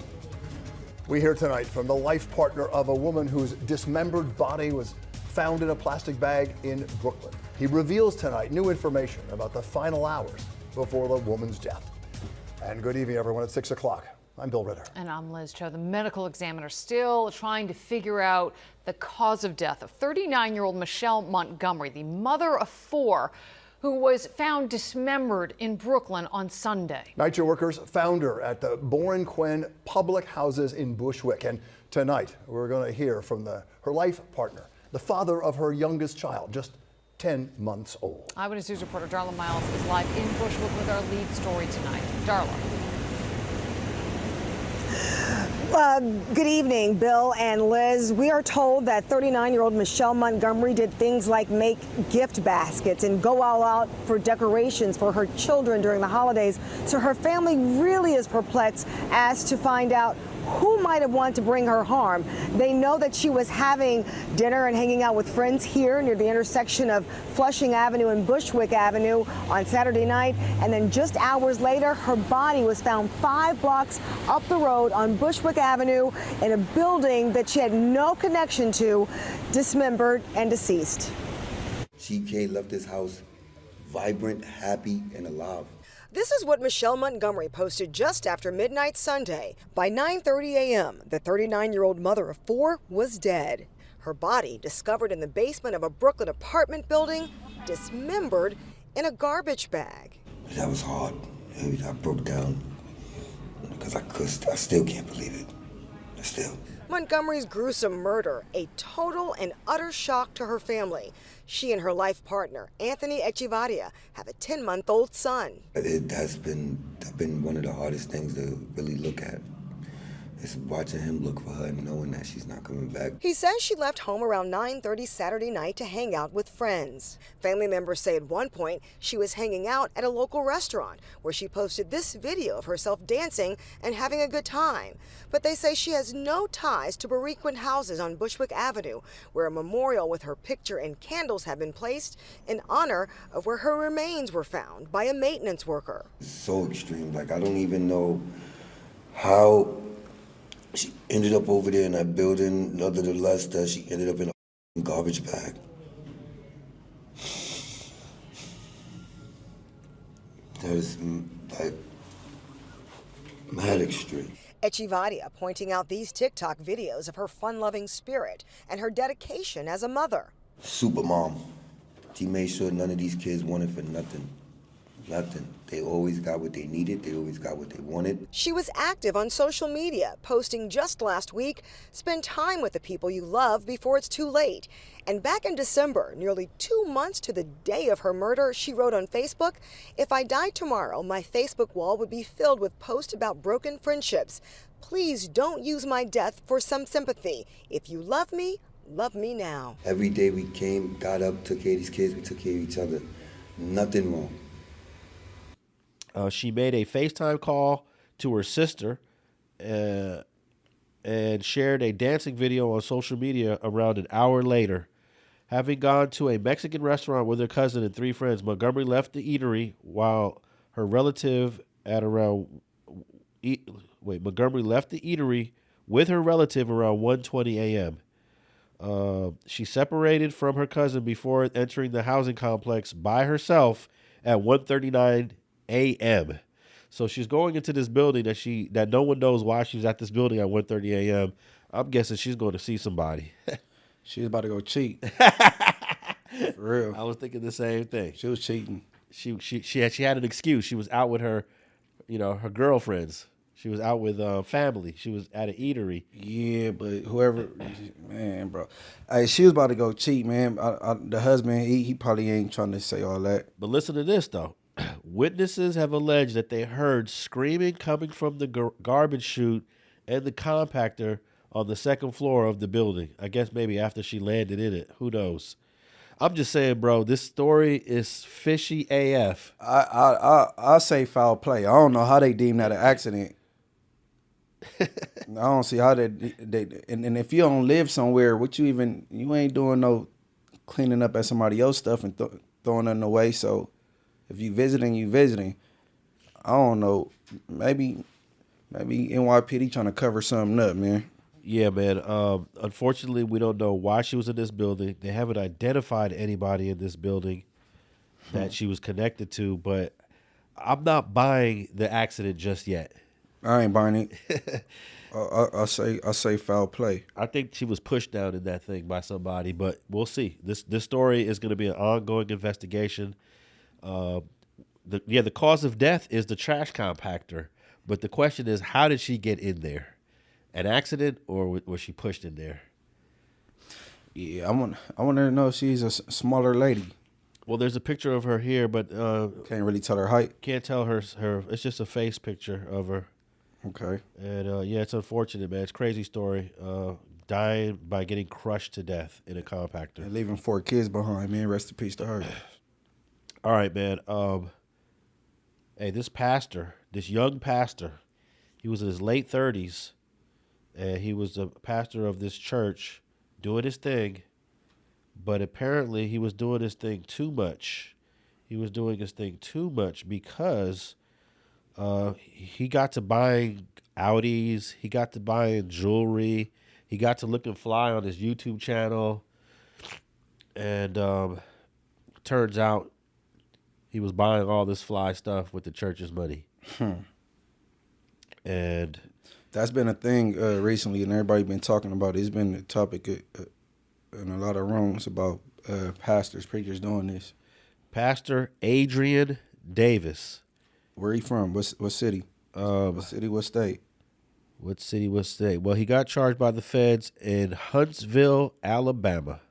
We hear tonight from the life partner of a woman whose dismembered body was found in a plastic bag in Brooklyn. He reveals tonight new information about the final hours before the woman's death. And good evening, everyone. At 6 o'clock, I'm Bill Ritter. And I'm Liz Cho. The medical examiner still trying to figure out the cause of death of 39-year-old Michelle Montgomery, the mother of 4, who was found dismembered in Brooklyn on Sunday. NYCHA workers found her at the Boren Quinn Public Houses in Bushwick. And tonight, we're going to hear from her life partner, the father of her youngest child, just 10 months old. Eyewitness News reporter Darla Miles is live in Bushwick with our lead story tonight. Darla. Good evening, Bill and Liz. We are told that 39-year-old Michelle Montgomery did things like make gift baskets and go all out for decorations for her children during the holidays. So her family really is perplexed as to find out who might have wanted to bring her harm. They know that she was having dinner and hanging out with friends here near the intersection of Flushing Avenue and Bushwick Avenue on Saturday night. And then just hours later, her body was found 5 blocks up the road on Bushwick Avenue in a building that she had no connection to, dismembered and deceased. CK left this house vibrant, happy, and alive. This is what Michelle Montgomery posted just after midnight Sunday. By 9:30 a.m., the 39-year-old mother of 4 was dead. Her body discovered in the basement of a Brooklyn apartment building, dismembered in a garbage bag. That was hard. I broke down because I still can't believe it. Still. Montgomery's gruesome murder, a total and utter shock to her family. She and her life partner, Anthony Echevarria, have a 10-month-old son. It has been one of the hardest things to really look at. It's watching him look for her and knowing that she's not coming back. He says she left home around 9:30 Saturday night to hang out with friends. Family members say at one point she was hanging out at a local restaurant where she posted this video of herself dancing and having a good time. But they say she has no ties to Berequin houses on Bushwick Avenue, where a memorial with her picture and candles have been placed in honor of where her remains were found by a maintenance worker. It's so extreme. Like, I don't even know how she ended up over there in that building, other than less that she ended up in a garbage bag. That is like mad extreme. Echevarria pointing out these TikTok videos of her fun-loving spirit and her dedication as a mother. Super mom. She made sure none of these kids wanted for nothing. Nothing. They always got what they needed. They always got what they wanted. She was active on social media, posting just last week, "Spend time with the people you love before it's too late." And back in December, nearly 2 months to the day of her murder, she wrote on Facebook, "If I died tomorrow, my Facebook wall would be filled with posts about broken friendships. Please don't use my death for some sympathy. If you love me now." Every day we came, got up, took care of these kids, we took care of each other. Nothing wrong. She made a FaceTime call to her sister and shared a dancing video on social media around an hour later. Having gone to a Mexican restaurant with her cousin and 3 friends, Montgomery left the eatery while her relative Montgomery left the eatery with her relative around 1:20 a.m. She separated from her cousin before entering the housing complex by herself at 1:39 a.m. So she's going into this building that no one knows why she's at this building at 1:30 a.m. I'm guessing she's going to see somebody. She was about to go cheat. For real. I was thinking the same thing. She was cheating. She had an excuse. She was out with her girlfriends. She was out with family. She was at an eatery. Yeah, but whoever, man, bro. Hey, she was about to go cheat, man. The husband, he probably ain't trying to say all that. But listen to this, though. Witnesses have alleged that they heard screaming coming from the garbage chute and the compactor on the second floor of the building. I guess maybe after she landed in it. Who knows? I'm just saying, bro, this story is fishy AF. I say foul play. I don't know how they deem that an accident. I don't see how they and if you don't live somewhere, you ain't doing no cleaning up at somebody else's stuff and throwing nothing away. So if you visiting. I don't know. Maybe NYPD trying to cover something up, man. Yeah, man. Unfortunately, we don't know why she was in this building. They haven't identified anybody in this building that she was connected to, but I'm not buying the accident just yet. I ain't buying it. I say foul play. I think she was pushed down in that thing by somebody, but we'll see. This story is going to be an ongoing investigation. The cause of death is the trash compactor, but the question is, how did she get in there? An accident, or was she pushed in there? Yeah, I want to know if she's a smaller lady. Well, there's a picture of her here, but can't really tell her height. Can't tell her. It's just a face picture of her. Okay. And yeah, it's unfortunate, man. It's a crazy story. Dying by getting crushed to death in a compactor. And leaving 4 kids behind, man. Rest in peace to her. All right, man. Hey, this young pastor, he was in his late 30s, and he was a pastor of this church doing his thing, but apparently he was doing his thing too much. He was doing his thing too much because he got to buying Audis, he got to buying jewelry, he got to looking fly on his YouTube channel, and turns out he was buying all this fly stuff with the church's money. And that's been a thing recently, and everybody been talking about it. It's been a topic in a lot of rooms about pastors, preachers doing this. Pastor Adrian Davis. Where he from? What city? What city? What state? What city? What state? Well, he got charged by the feds in Huntsville, Alabama.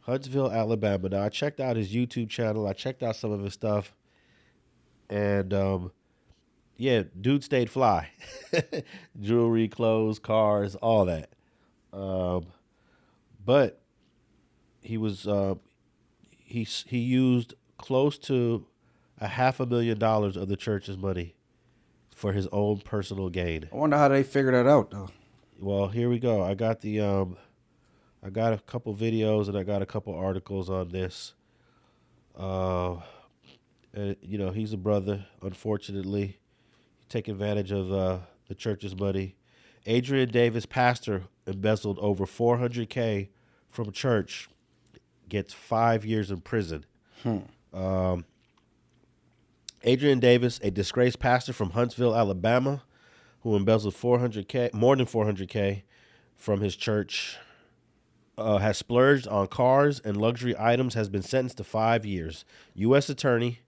Huntsville, Alabama. Now, I checked out his YouTube channel. I checked out some of his stuff. And, yeah, dude stayed fly. Jewelry, clothes, cars, all that. But he was he used close to $500,000 of the church's money for his own personal gain. I wonder how they figured that out, though. Well, here we go. I got I got a couple videos and I got a couple articles on this. And, you know, he's a brother, unfortunately. He take advantage of the church's money. Adrian Davis, pastor, embezzled over $400K from church, gets 5 years in prison. Adrian Davis, a disgraced pastor from Huntsville, Alabama, who embezzled more than $400K from his church, has splurged on cars and luxury items, has been sentenced to 5 years. U.S. Attorney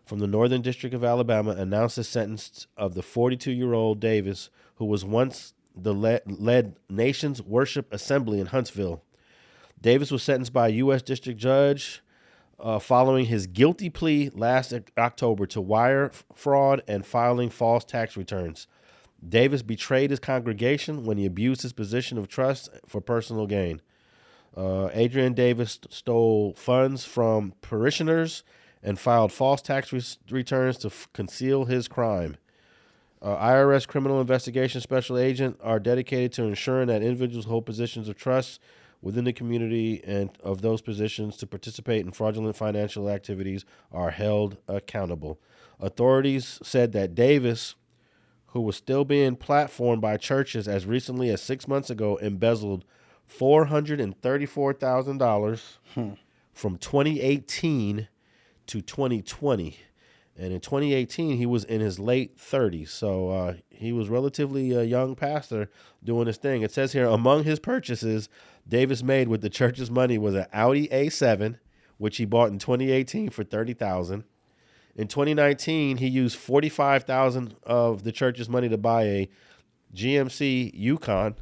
from the Northern District of Alabama announced the sentence of the 42-year-old Davis, who was once the led Nation's Worship Assembly in Huntsville. Davis was sentenced by a U.S. District Judge following his guilty plea last October to wire fraud and filing false tax returns. Davis betrayed his congregation when he abused his position of trust for personal gain. Adrian Davis stole funds from parishioners and filed false tax returns to conceal his crime. IRS Criminal Investigation Special Agent are dedicated to ensuring that individuals hold positions of trust within the community and of those positions to participate in fraudulent financial activities are held accountable. Authorities said that Davis, who was still being platformed by churches as recently as 6 months ago, embezzled $434,000 from 2018 to 2020. And in 2018, he was in his late 30s. So he was relatively a young pastor doing his thing. It says here, among his purchases Davis made with the church's money was an Audi A7, which he bought in 2018 for $30,000. In 2019, he used $45,000 of the church's money to buy a GMC Yukon.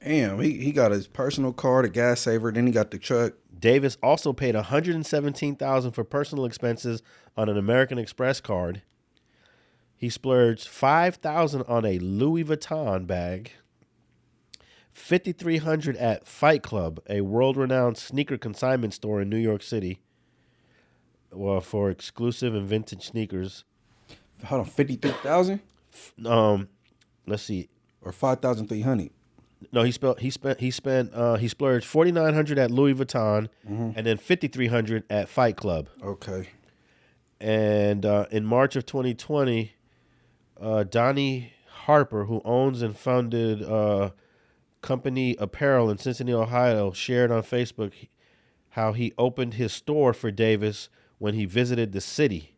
Damn, he got his personal car, the gas saver, then he got the truck. Davis also paid $117,000 for personal expenses on an American Express card. He splurged $5,000 on a Louis Vuitton bag, $5,300 at Fight Club, a world-renowned sneaker consignment store in New York City, well, for exclusive and vintage sneakers. Hold on, 53,000? Let's see, or 5,300. No, he splurged $4,900 at Louis Vuitton, and then $5,300 at Fight Club. Okay. And in March of 2020, Donnie Harper, who owns and founded Company Apparel in Cincinnati, Ohio, shared on Facebook how he opened his store for Davis when he visited the city.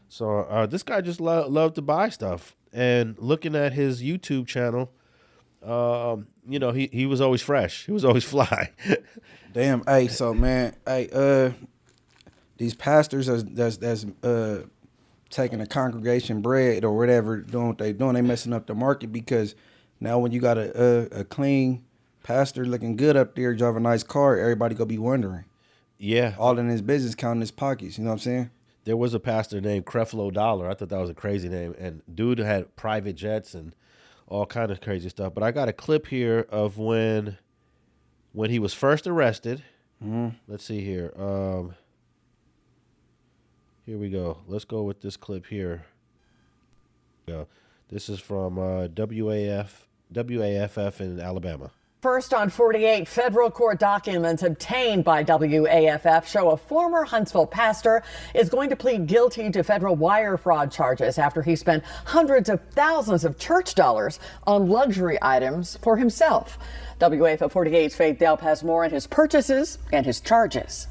So this guy just loved to buy stuff. And looking at his YouTube channel, you know, he was always fresh. He was always fly. Damn. Hey, so man, hey, these pastors that's taking the congregation bread or whatever, doing what they doing, they messing up the market, because now when you got a clean pastor looking good up there, drive a nice car, everybody gonna be wondering. Yeah. All in his business, counting his pockets. You know what I'm saying? There was a pastor named Creflo Dollar. I thought that was a crazy name. And dude had private jets and all kind of crazy stuff. But I got a clip here of when he was first arrested. Mm-hmm. Let's see here. Here we go. Let's go with this clip here. This is from WAFF in Alabama. First on 48, federal court documents obtained by WAFF show a former Huntsville pastor is going to plead guilty to federal wire fraud charges after he spent hundreds of thousands of church dollars on luxury items for himself. WAFF 48's Faith Delp has more on his purchases and his charges.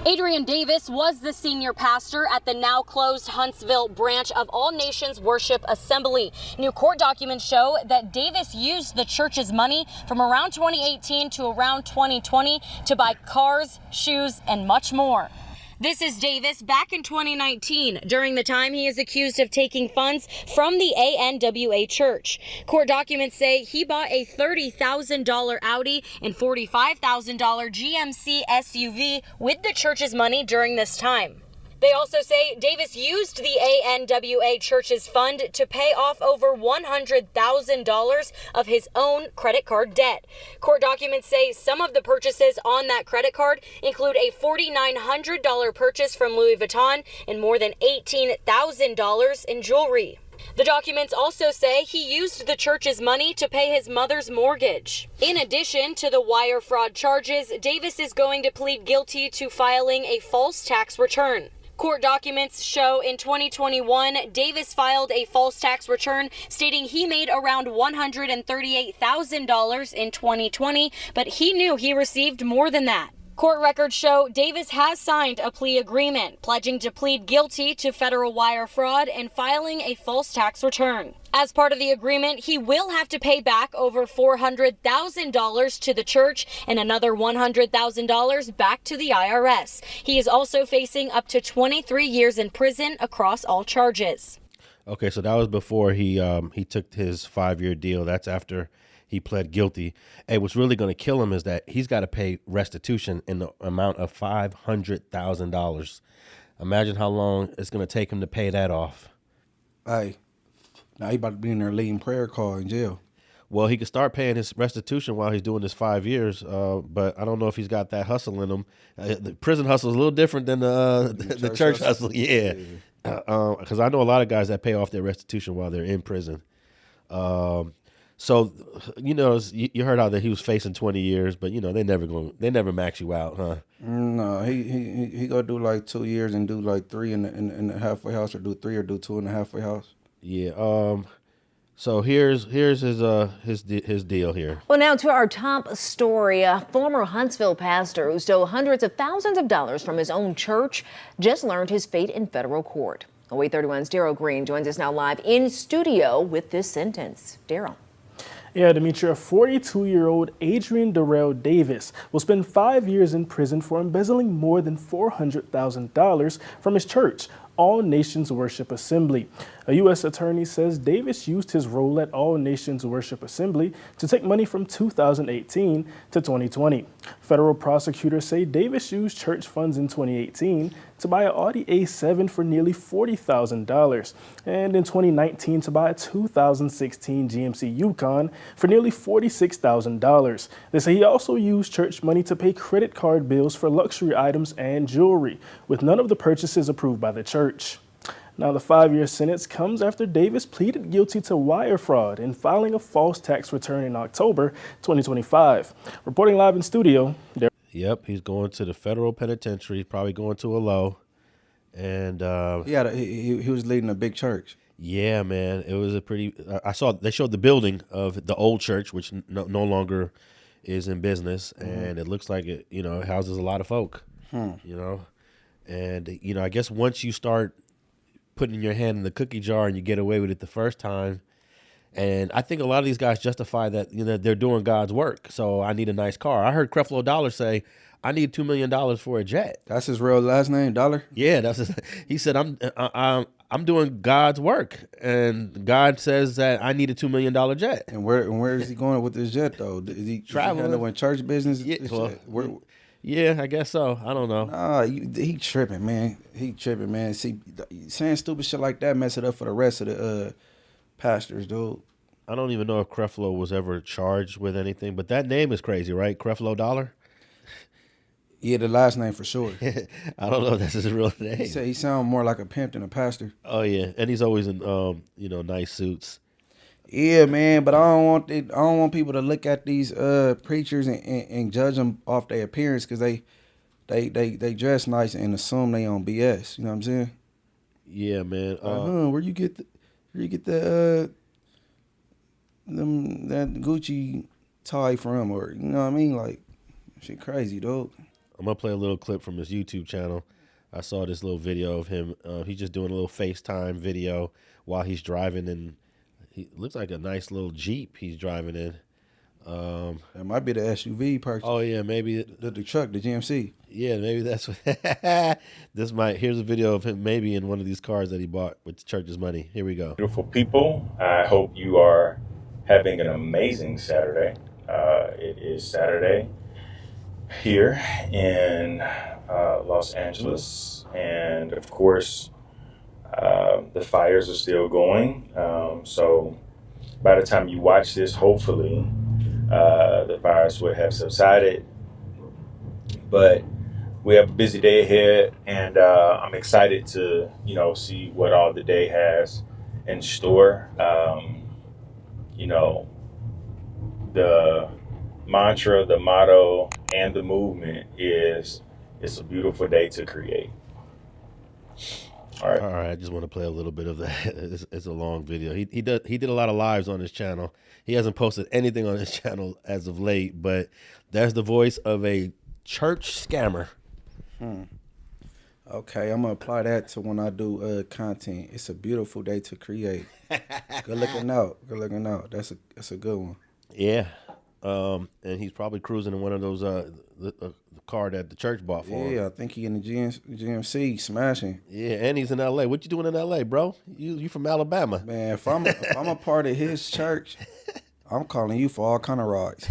Adrian Davis was the senior pastor at the now closed Huntsville branch of All Nations Worship Assembly. New court documents show that Davis used the church's money from around 2018 to around 2020 to buy cars, shoes, and much more. This is Davis back in 2019, during the time he is accused of taking funds from the ANWA church. Court documents say he bought a $30,000 Audi and $45,000 GMC SUV with the church's money during this time. They also say Davis used the ANWA church's fund to pay off over $100,000 of his own credit card debt. Court documents say some of the purchases on that credit card include a $4,900 purchase from Louis Vuitton and more than $18,000 in jewelry. The documents also say he used the church's money to pay his mother's mortgage. In addition to the wire fraud charges, Davis is going to plead guilty to filing a false tax return. Court documents show in 2021, Davis filed a false tax return stating he made around $138,000 in 2020, but he knew he received more than that. Court records show Davis has signed a plea agreement, pledging to plead guilty to federal wire fraud and filing a false tax return. As part of the agreement, he will have to pay back over $400,000 to the church and another $100,000 back to the IRS. He is also facing up to 23 years in prison across all charges. Okay, so that was before he took his 5-year deal. That's after he pled guilty. And what's really going to kill him is that he's got to pay restitution in the amount of $500,000. Imagine how long it's going to take him to pay that off. Hey, now he about to be in there leading prayer call in jail. Well, he could start paying his restitution while he's doing this 5 years, but I don't know if he's got that hustle in him. The prison hustle is a little different than the church hustle. Yeah, because I know a lot of guys that pay off their restitution while they're in prison. So, you know, you heard how that he was facing 20 years, but, you know, they never max you out, huh? No, he gonna do like 2 years and do like 3 in the halfway house, or do 3 or do 2 in the halfway house. Yeah. So here's his deal here. Well, now to our top story. A former Huntsville pastor who stole hundreds of thousands of dollars from his own church just learned his fate in federal court. 831's Daryl Green joins us now live in studio with this sentence. Daryl. Yeah, Demetria, 42-year-old Adrian Davis will spend 5 years in prison for embezzling more than $400,000 from his church, All Nations Worship Assembly. A U.S. attorney says Davis used his role at All Nations Worship Assembly to take money from 2018 to 2020. Federal prosecutors say Davis used church funds in 2018 to buy an Audi A7 for nearly $40,000, and in 2019 to buy a 2016 GMC Yukon for nearly $46,000. They say he also used church money to pay credit card bills for luxury items and jewelry, with none of the purchases approved by the church. Now, the 5-year sentence comes after Davis pleaded guilty to wire fraud and filing a false tax return in October 2025. Reporting live in studio. Yep, he's going to the federal penitentiary, probably going to a low. And he was leading a big church. Yeah, man, it was a pretty. I saw they showed the building of the old church, which no longer is in business, and it looks like it, it houses a lot of folk. And I guess once you start putting your hand in the cookie jar and you get away with it the first time, and I think a lot of these guys justify that they're doing God's work. So I need a nice car. I heard Creflo Dollar say, "I need $2 million for a jet." That's his real last name, Dollar? Yeah, he said, I'm doing God's work, and God says that I need a $2 million jet. And where is he going with this jet though? Is he traveling in church business? Yeah, I guess so. I don't know. Nah, he tripping, man. He tripping, man. See, saying stupid shit like that mess it up for the rest of the pastors, dude. I don't even know if Creflo was ever charged with anything, but that name is crazy, right? Creflo Dollar? Yeah, the last name for sure. I don't know if that's his real name. He sounds more like a pimp than a pastor. Oh yeah, and he's always in nice suits. Yeah, man, but I don't want people to look at these preachers and judge them off their appearance because they dress nice and assume they on BS. You know what I'm saying? Yeah, man. Where you get that Gucci tie from, or you know what I mean? Like, shit crazy, dude. I'm gonna play a little clip from his YouTube channel. I saw this little video of him. He's just doing a little FaceTime video while he's driving, and he looks like a nice little Jeep he's driving in. That might be the SUV purchase. Oh yeah, maybe the truck, the GMC. Yeah, maybe that's what. Here's a video of him maybe in one of these cars that he bought with the church's money. Here we go. Beautiful people, I hope you are having an amazing Saturday. It is Saturday here in Los Angeles, and of course the fires are still going, so by the time you watch this, hopefully the fires would have subsided, but we have a busy day ahead, and I'm excited to see what all the day has in store. The mantra, the motto, and the movement is, it's a beautiful day to create. All right. I just want to play a little bit of that. It's a long video. He did a lot of lives on his channel. He hasn't posted anything on his channel as of late, but that's the voice of a church scammer. Okay, I'm gonna apply that to when I do content. It's a beautiful day to create. Good looking out. That's a good one. Yeah. And he's probably cruising in one of those the car that the church bought for him. Yeah, I think he in the GMC smashing. Yeah, and he's in LA. What you doing in LA, bro? You from Alabama? Man, if I'm a part of his church, I'm calling you for all kind of rides,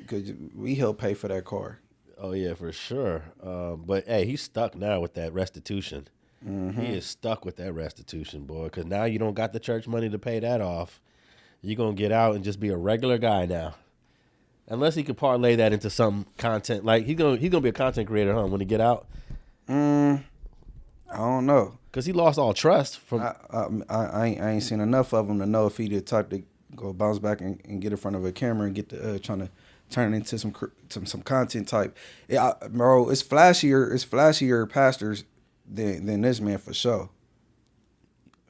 cause we help pay for that car. Oh yeah, for sure. But hey, he's stuck now with that restitution. Mm-hmm. He is stuck with that restitution, boy. Because now you don't got the church money to pay that off. You're gonna get out and just be a regular guy now. Unless he could parlay that into some content, like he's gonna be a content creator, huh? When he get out, I don't know, cause he lost all trust from. I ain't seen enough of him to know if he the type to go bounce back and get in front of a camera and get the trying to turn it into some content type. Yeah, bro, it's flashier pastors than this man for sure.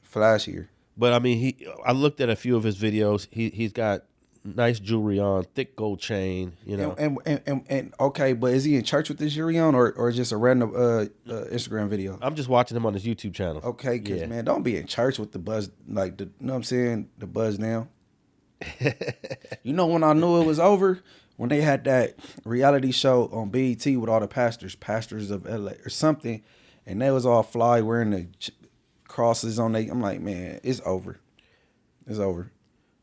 Flashier. But I mean, I looked at a few of his videos. He's got nice jewelry on, thick gold chain, And okay, but is he in church with this jewelry on, or just a random Instagram video? I'm just watching him on his YouTube channel. Okay, because man, don't be in church with the buzz, like you know what I'm saying, the buzz now. When I knew it was over, when they had that reality show on BET with all the pastors of LA or something, and they was all fly wearing the crosses on they. I'm like, man, it's over. It's over.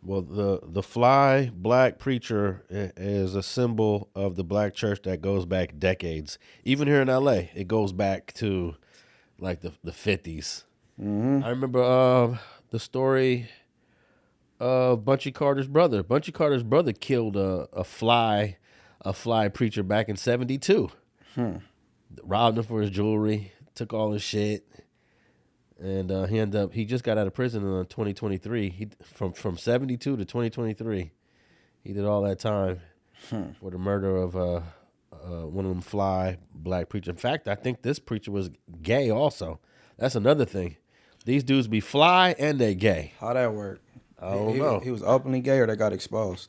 Well, the fly black preacher is a symbol of the black church that goes back decades. Even here in LA, it goes back to like the 50s. Mm-hmm. I remember the story of Munchie Carter's brother. Munchie Carter's brother killed a fly preacher back in 72. Robbed him for his jewelry, took all his shit. And he just got out of prison in 2023. From 72 to 2023, he did all that time for the murder of one of them fly black preachers. In fact, I think this preacher was gay also. That's another thing. These dudes be fly and they gay. How that work? I don't know. He was openly gay, or they got exposed.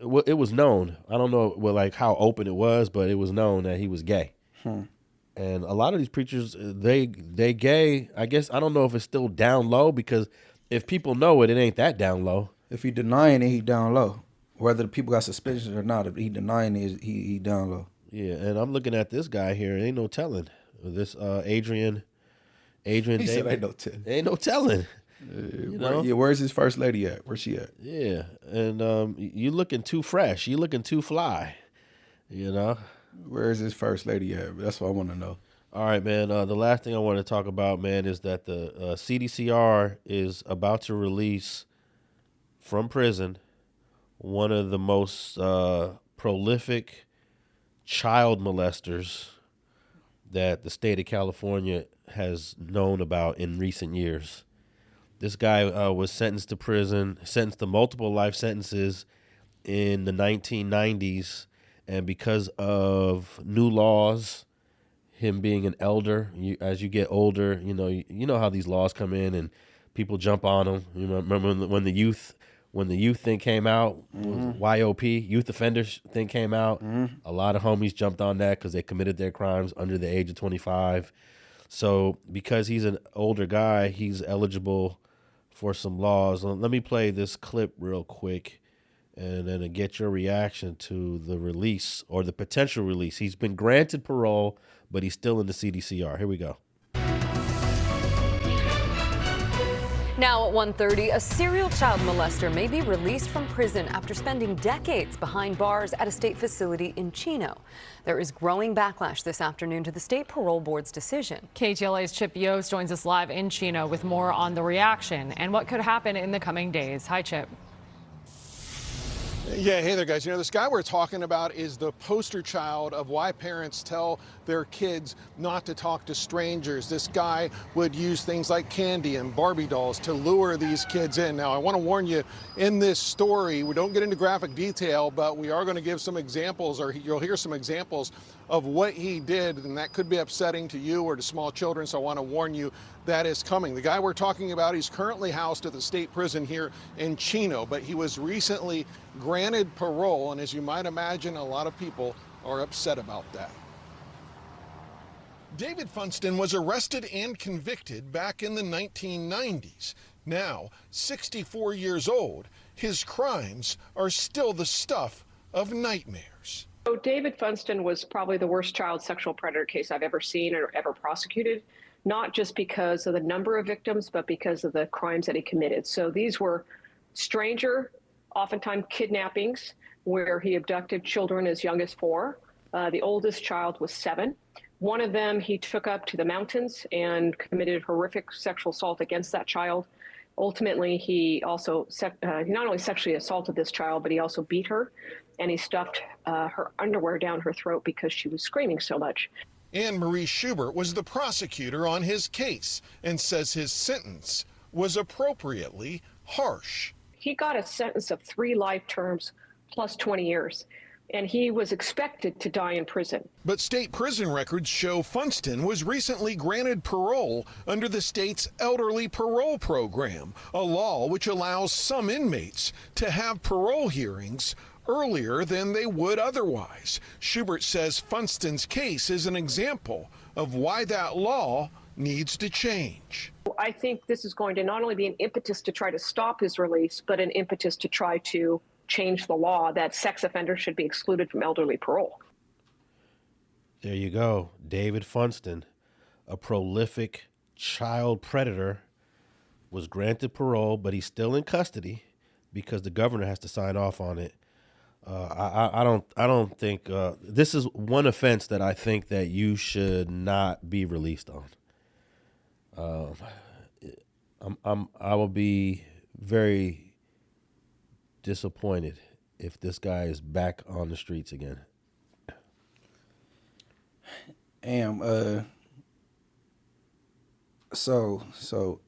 Well, it was known. I don't know like how open it was, but it was known that he was gay. And a lot of these preachers, they gay. I guess I don't know if it's still down low, because if people know it, it ain't that down low. If he denying it, he down low. Whether the people got suspicions or not, if he denying it, he down low. Yeah, and I'm looking at this guy here. Ain't no telling. This Adrian He Davis. said ain't no telling. Ain't no telling. You know? Yeah, where's his first lady at? Where's she at? Yeah, and you looking too fresh. You looking too fly. You know. Where's his first lady at? That's what I want to know. All right, man. The last thing I want to talk about, man, is that the CDCR is about to release from prison one of the most prolific child molesters that the state of California has known about in recent years. This guy was sentenced to multiple life sentences in the 1990s, and because of new laws, him being an elder, as you get older, you know how these laws come in and people jump on them. You know, remember when the youth thing came out, YOP, youth offenders thing came out, a lot of homies jumped on that because they committed their crimes under the age of 25. So because he's an older guy, he's eligible for some laws. Let me play this clip real quick and then get your reaction to the release or the potential release. He's been granted parole, but he's still in the CDCR. Here we go. Now at 1:30, a serial child molester may be released from prison after spending decades behind bars at a state facility in Chino. There is growing backlash this afternoon to the state parole board's decision. KTLA's Chip Yost joins us live in Chino with more on the reaction and what could happen in the coming days. Hi, Chip. Yeah, hey there, guys. You know, this guy we're talking about is the poster child of why parents tell their kids not to talk to strangers. This guy would use things like candy and Barbie dolls to lure these kids in. Now, I want to warn you, in this story, we don't get into graphic detail, but we are going to give some examples, or you'll hear some examples of what he did, and that could be upsetting to you or to small children, so I want to warn you that is coming. The guy we're talking about, he's currently housed at the state prison here in Chino, but he was recently granted parole, and as you might imagine, a lot of people are upset about that. David Funston was arrested and convicted back in the 1990s. Now, 64 years old, his crimes are still the stuff of nightmares. So David Funston was probably the worst child sexual predator case I've ever seen or ever prosecuted, not just because of the number of victims, but because of the crimes that he committed. So these were stranger, oftentimes kidnappings, where he abducted children as young as 4. The oldest child was 7. One of them he took up to the mountains and committed horrific sexual assault against that child. Ultimately, he also he not only sexually assaulted this child, but he also beat her, and he stuffed her underwear down her throat because she was screaming so much. Anne Marie Schubert was the prosecutor on his case and says his sentence was appropriately harsh. He got a sentence of 3 life terms plus 20 years, and he was expected to die in prison. But state prison records show Funston was recently granted parole under the state's elderly parole program, a law which allows some inmates to have parole hearings earlier than they would otherwise. Schubert says Funston's case is an example of why that law needs to change. I think this is going to not only be an impetus to try to stop his release, but an impetus to try to change the law that sex offenders should be excluded from elderly parole. There you go. David Funston, a prolific child predator, was granted parole, but he's still in custody because the governor has to sign off on it. I don't think this is one offense that I think that you should not be released on. I will be very disappointed if this guy is back on the streets again. So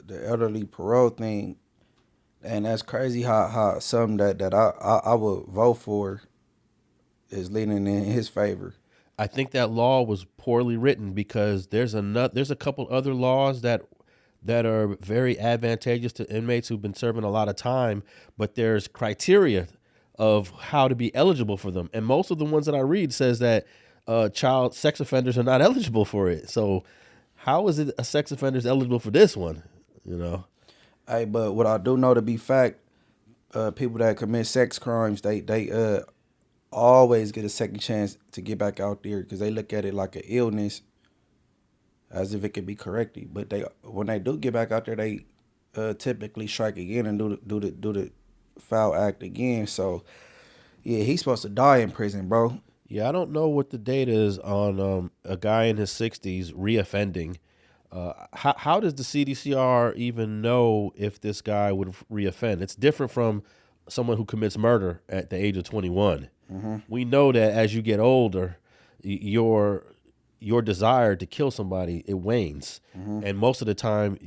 the elderly parole thing, and that's crazy how something that I would vote for is leaning in his favor. I think that law was poorly written because there's a couple other laws that that are very advantageous to inmates who've been serving a lot of time, but there's criteria of how to be eligible for them. And most of the ones that I read says that child sex offenders are not eligible for it. So how is it a sex offender is eligible for this one? You know? Hey, but what I do know to be fact, people that commit sex crimes, they always get a second chance to get back out there because they look at it like an illness, as if it could be corrected. But when they do get back out there, they typically strike again and do the foul act again. So yeah, he's supposed to die in prison, bro. Yeah, I don't know what the data is on a guy in his 60s reoffending. How does the CDCR even know if this guy would reoffend? It's different from someone who commits murder at the age of 21. Mm-hmm. We know that as you get older, your desire to kill somebody, it wanes. Mm-hmm. And most of the time,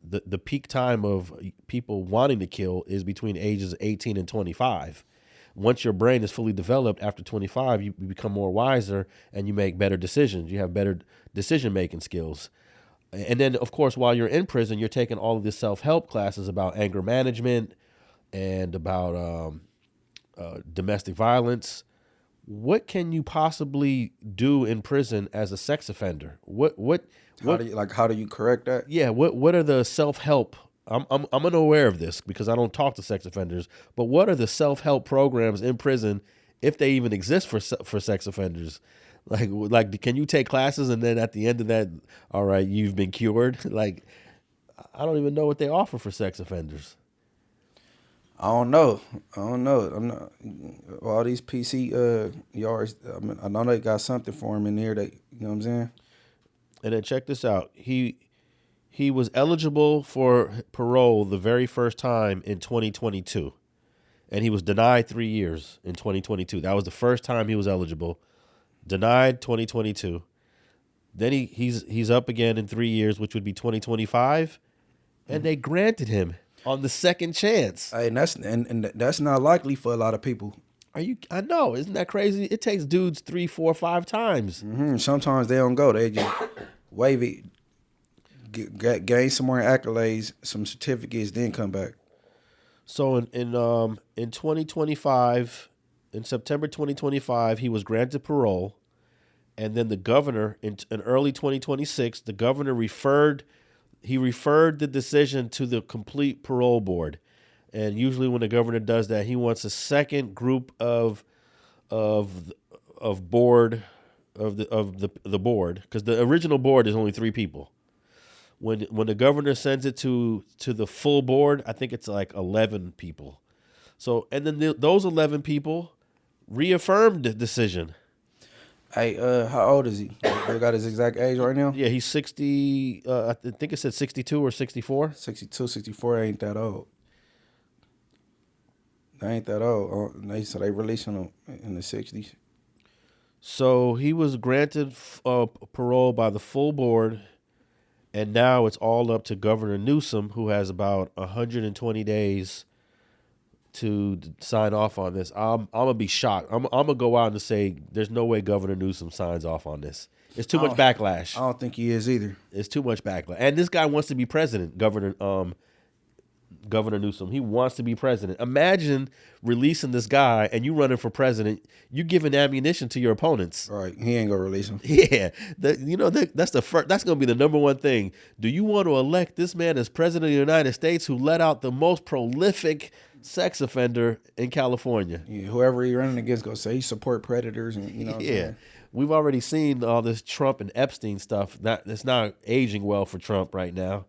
the peak time of people wanting to kill is between ages 18 and 25. Once your brain is fully developed after 25, you become more wiser and you make better decisions. You have better decision-making skills. And then, of course, while you're in prison, you're taking all of these self-help classes about anger management and about domestic violence. What can you possibly do in prison as a sex offender? How do you correct that? Yeah, what are the self-help? I'm unaware of this because I don't talk to sex offenders. But what are the self-help programs in prison, if they even exist for sex offenders? Like, can you take classes and then at the end of that, all right, you've been cured? Like, I don't even know what they offer for sex offenders. I don't know. I'm not all these PC yards. I know they got something for him in there. That, you know what I'm saying? And then check this out. He was eligible for parole the very first time in 2022, and he was denied 3 years in 2022. That was the first time he was eligible. Denied 2022. Then he's up again in 3 years, which would be 2025, and they granted him on the second chance. Hey, and that's not likely for a lot of people. I know, isn't that crazy? It takes dudes 3, 4, 5 times. Mm-hmm. Sometimes they don't go. They just wave it, gain some more accolades, some certificates, then come back. So in 2025. In September 2025, he was granted parole, and then the governor in early 2026, the governor referred the decision to the complete parole board. And usually, when the governor does that, he wants a second group of the board, because the original board is only 3 people. When the governor sends it to the full board, I think it's like 11 people. So, and then those 11 people reaffirmed the decision. Hey, how old is he? You got his exact age right now? Yeah, he's 60. I think it said 62 or 64. 62, 64 ain't that old. They ain't that old. So they releasing him in the 60s. So he was granted parole by the full board, and now it's all up to Governor Newsom, who has about 120 days to sign off on this. I'm gonna be shocked. I'm gonna go out and say there's no way Governor Newsom signs off on this. It's too much backlash. I don't think he is either. It's too much backlash. And this guy wants to be president, Governor Newsom. He wants to be president. Imagine releasing this guy and you running for president. You giving ammunition to your opponents. Right. He ain't gonna release him. Yeah. That's the first. That's gonna be the number one thing. Do you want to elect this man as president of the United States, who let out the most prolific sex offender in California? Yeah, whoever he running against gonna say he support predators, and you know. Yeah, we've already seen all this Trump and Epstein stuff. It's not aging well for Trump right now.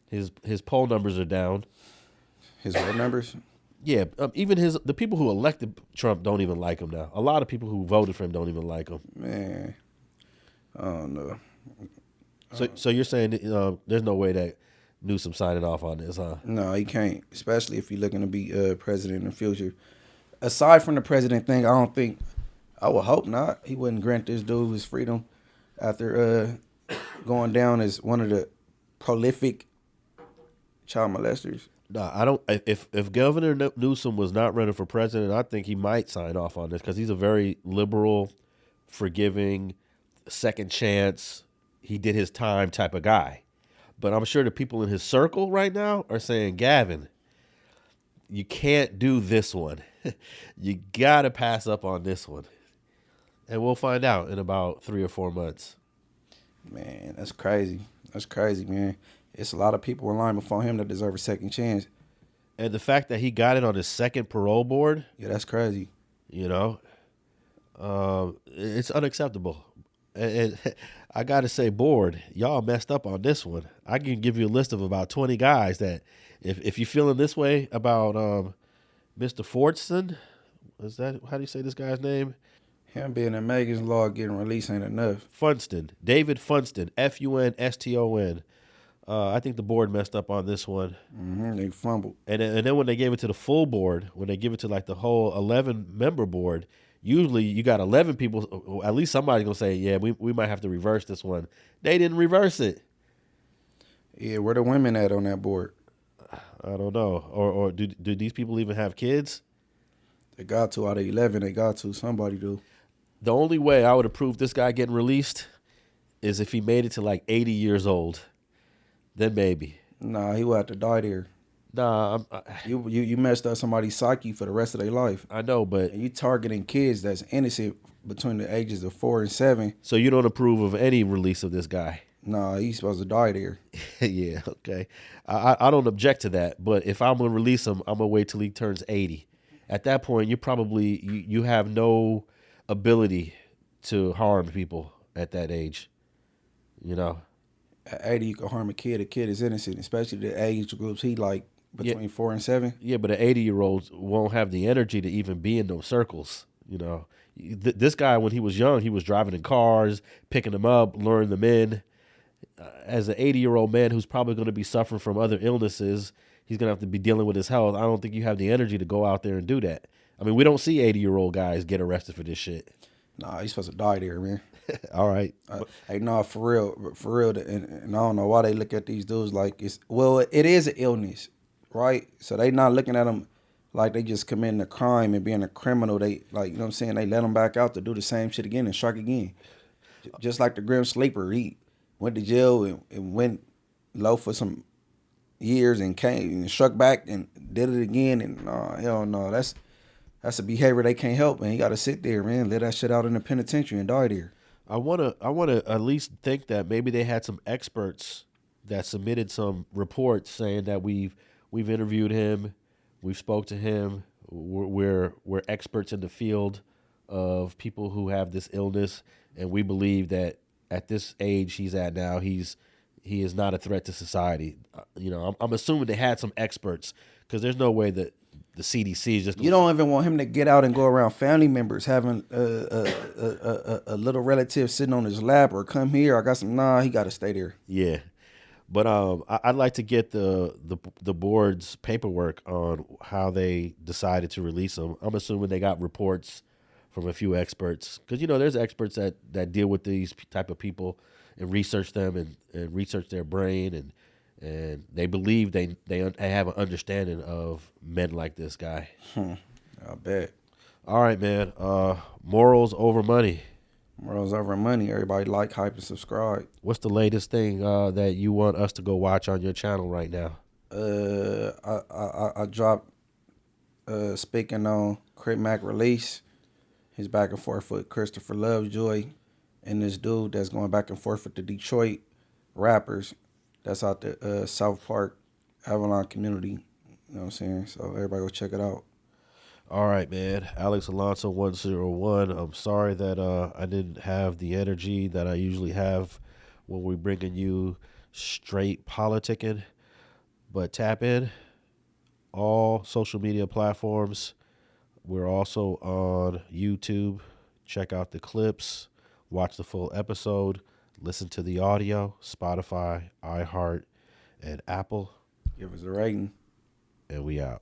His poll numbers are down. His what numbers? Yeah, even the people who elected Trump don't even like him now. A lot of people who voted for him don't even like him. Man, I don't know. So you're saying there's no way that Newsom signing off on this, huh? No, he can't, especially if he's looking to be president in the future. Aside from the president thing, I would hope not. He wouldn't grant this dude his freedom after going down as one of the prolific child molesters. No, I don't. If Governor Newsom was not running for president, I think he might sign off on this because he's a very liberal, forgiving, second chance, he did his time type of guy. But I'm sure the people in his circle right now are saying, Gavin, you can't do this one. You got to pass up on this one. And we'll find out in about 3 or 4 months. Man, that's crazy. That's crazy, man. It's a lot of people in line before him that deserve a second chance. And the fact that he got it on his second parole board. Yeah, that's crazy. You know, it's unacceptable. And I got to say, board, y'all messed up on this one. I can give you a list of about 20 guys that if you're feeling this way about Mr. Funston, is that, how do you say this guy's name? Him being in Megan's Law getting released ain't enough. Funston, David Funston, Funston. I think the board messed up on this one. Mm-hmm, they fumbled. And then when they gave it to the full board, when they give it to like the whole 11-member board, usually you got 11 people, at least somebody's going to say, yeah, we might have to reverse this one. They didn't reverse it. Yeah, where the women at on that board? I don't know. Or do these people even have kids? They got to. Out of 11, they got to. Somebody do. The only way I would approve this guy getting released is if he made it to like 80 years old. Then maybe. Nah, he would have to die there. Nah, you messed up somebody's psyche for the rest of their life. I know, but and you targeting kids that's innocent between the ages of 4 and 7. So you don't approve of any release of this guy? Nah, he's supposed to die there. Yeah, okay. I don't object to that, but if I'm gonna release him, I'm gonna wait till he turns 80. At that point, you have no ability to harm people at that age. You know. At 80, you can harm a kid. A kid is innocent, especially the age groups he like between 4 and 7. Yeah, but an 80-year-old won't have the energy to even be in those circles. You know, this guy, when he was young, he was driving in cars, picking them up, luring them in. As an 80-year-old man who's probably going to be suffering from other illnesses, he's going to have to be dealing with his health. I don't think you have the energy to go out there and do that. I mean, we don't see 80-year-old guys get arrested for this shit. Nah, he's supposed to die there, man. All right. Hey, nah, for real. And I don't know why they look at these dudes like it is an illness, right? So they not looking at them like they just committing a crime and being a criminal. They like, you know what I'm saying? They let them back out to do the same shit again and strike again. Just like the Grim Sleeper, he went to jail and went low for some years and came and struck back and did it again. And hell no, that's a behavior they can't help, man. You got to sit there, man, let that shit out in the penitentiary and die there. I wanna at least think that maybe they had some experts that submitted some reports saying that we've interviewed him, we've spoke to him, we're experts in the field of people who have this illness, and we believe that at this age he's at now, he is not a threat to society. You know, I'm assuming they had some experts, because there's no way that the CDC is just. You don't even want him to get out and go around family members having a little relative sitting on his lap or come here. I got some. Nah, he got to stay there. Yeah, but I'd like to get the board's paperwork on how they decided to release him. I'm assuming they got reports from a few experts, because you know there's experts that deal with these type of people and research them and research their brain and they believe they have an understanding of men like this guy. I bet. All right, man. Morals over money. Morals over money. Everybody like, hype, and subscribe. What's the latest thing that you want us to go watch on your channel right now? I dropped speaking on Crip Mac release. He's back and forth with Christopher Lovejoy and this dude that's going back and forth with the Detroit rappers. That's out the South Park, Avalon community. You know what I'm saying? So everybody go check it out. All right, man. Alex Alonso 101. I'm sorry that I didn't have the energy that I usually have when we're bringing you straight politicking. But tap in. All social media platforms. We're also on YouTube. Check out the clips. Watch the full episode. Listen to the audio, Spotify, iHeart, and Apple. Give us a rating. And we out.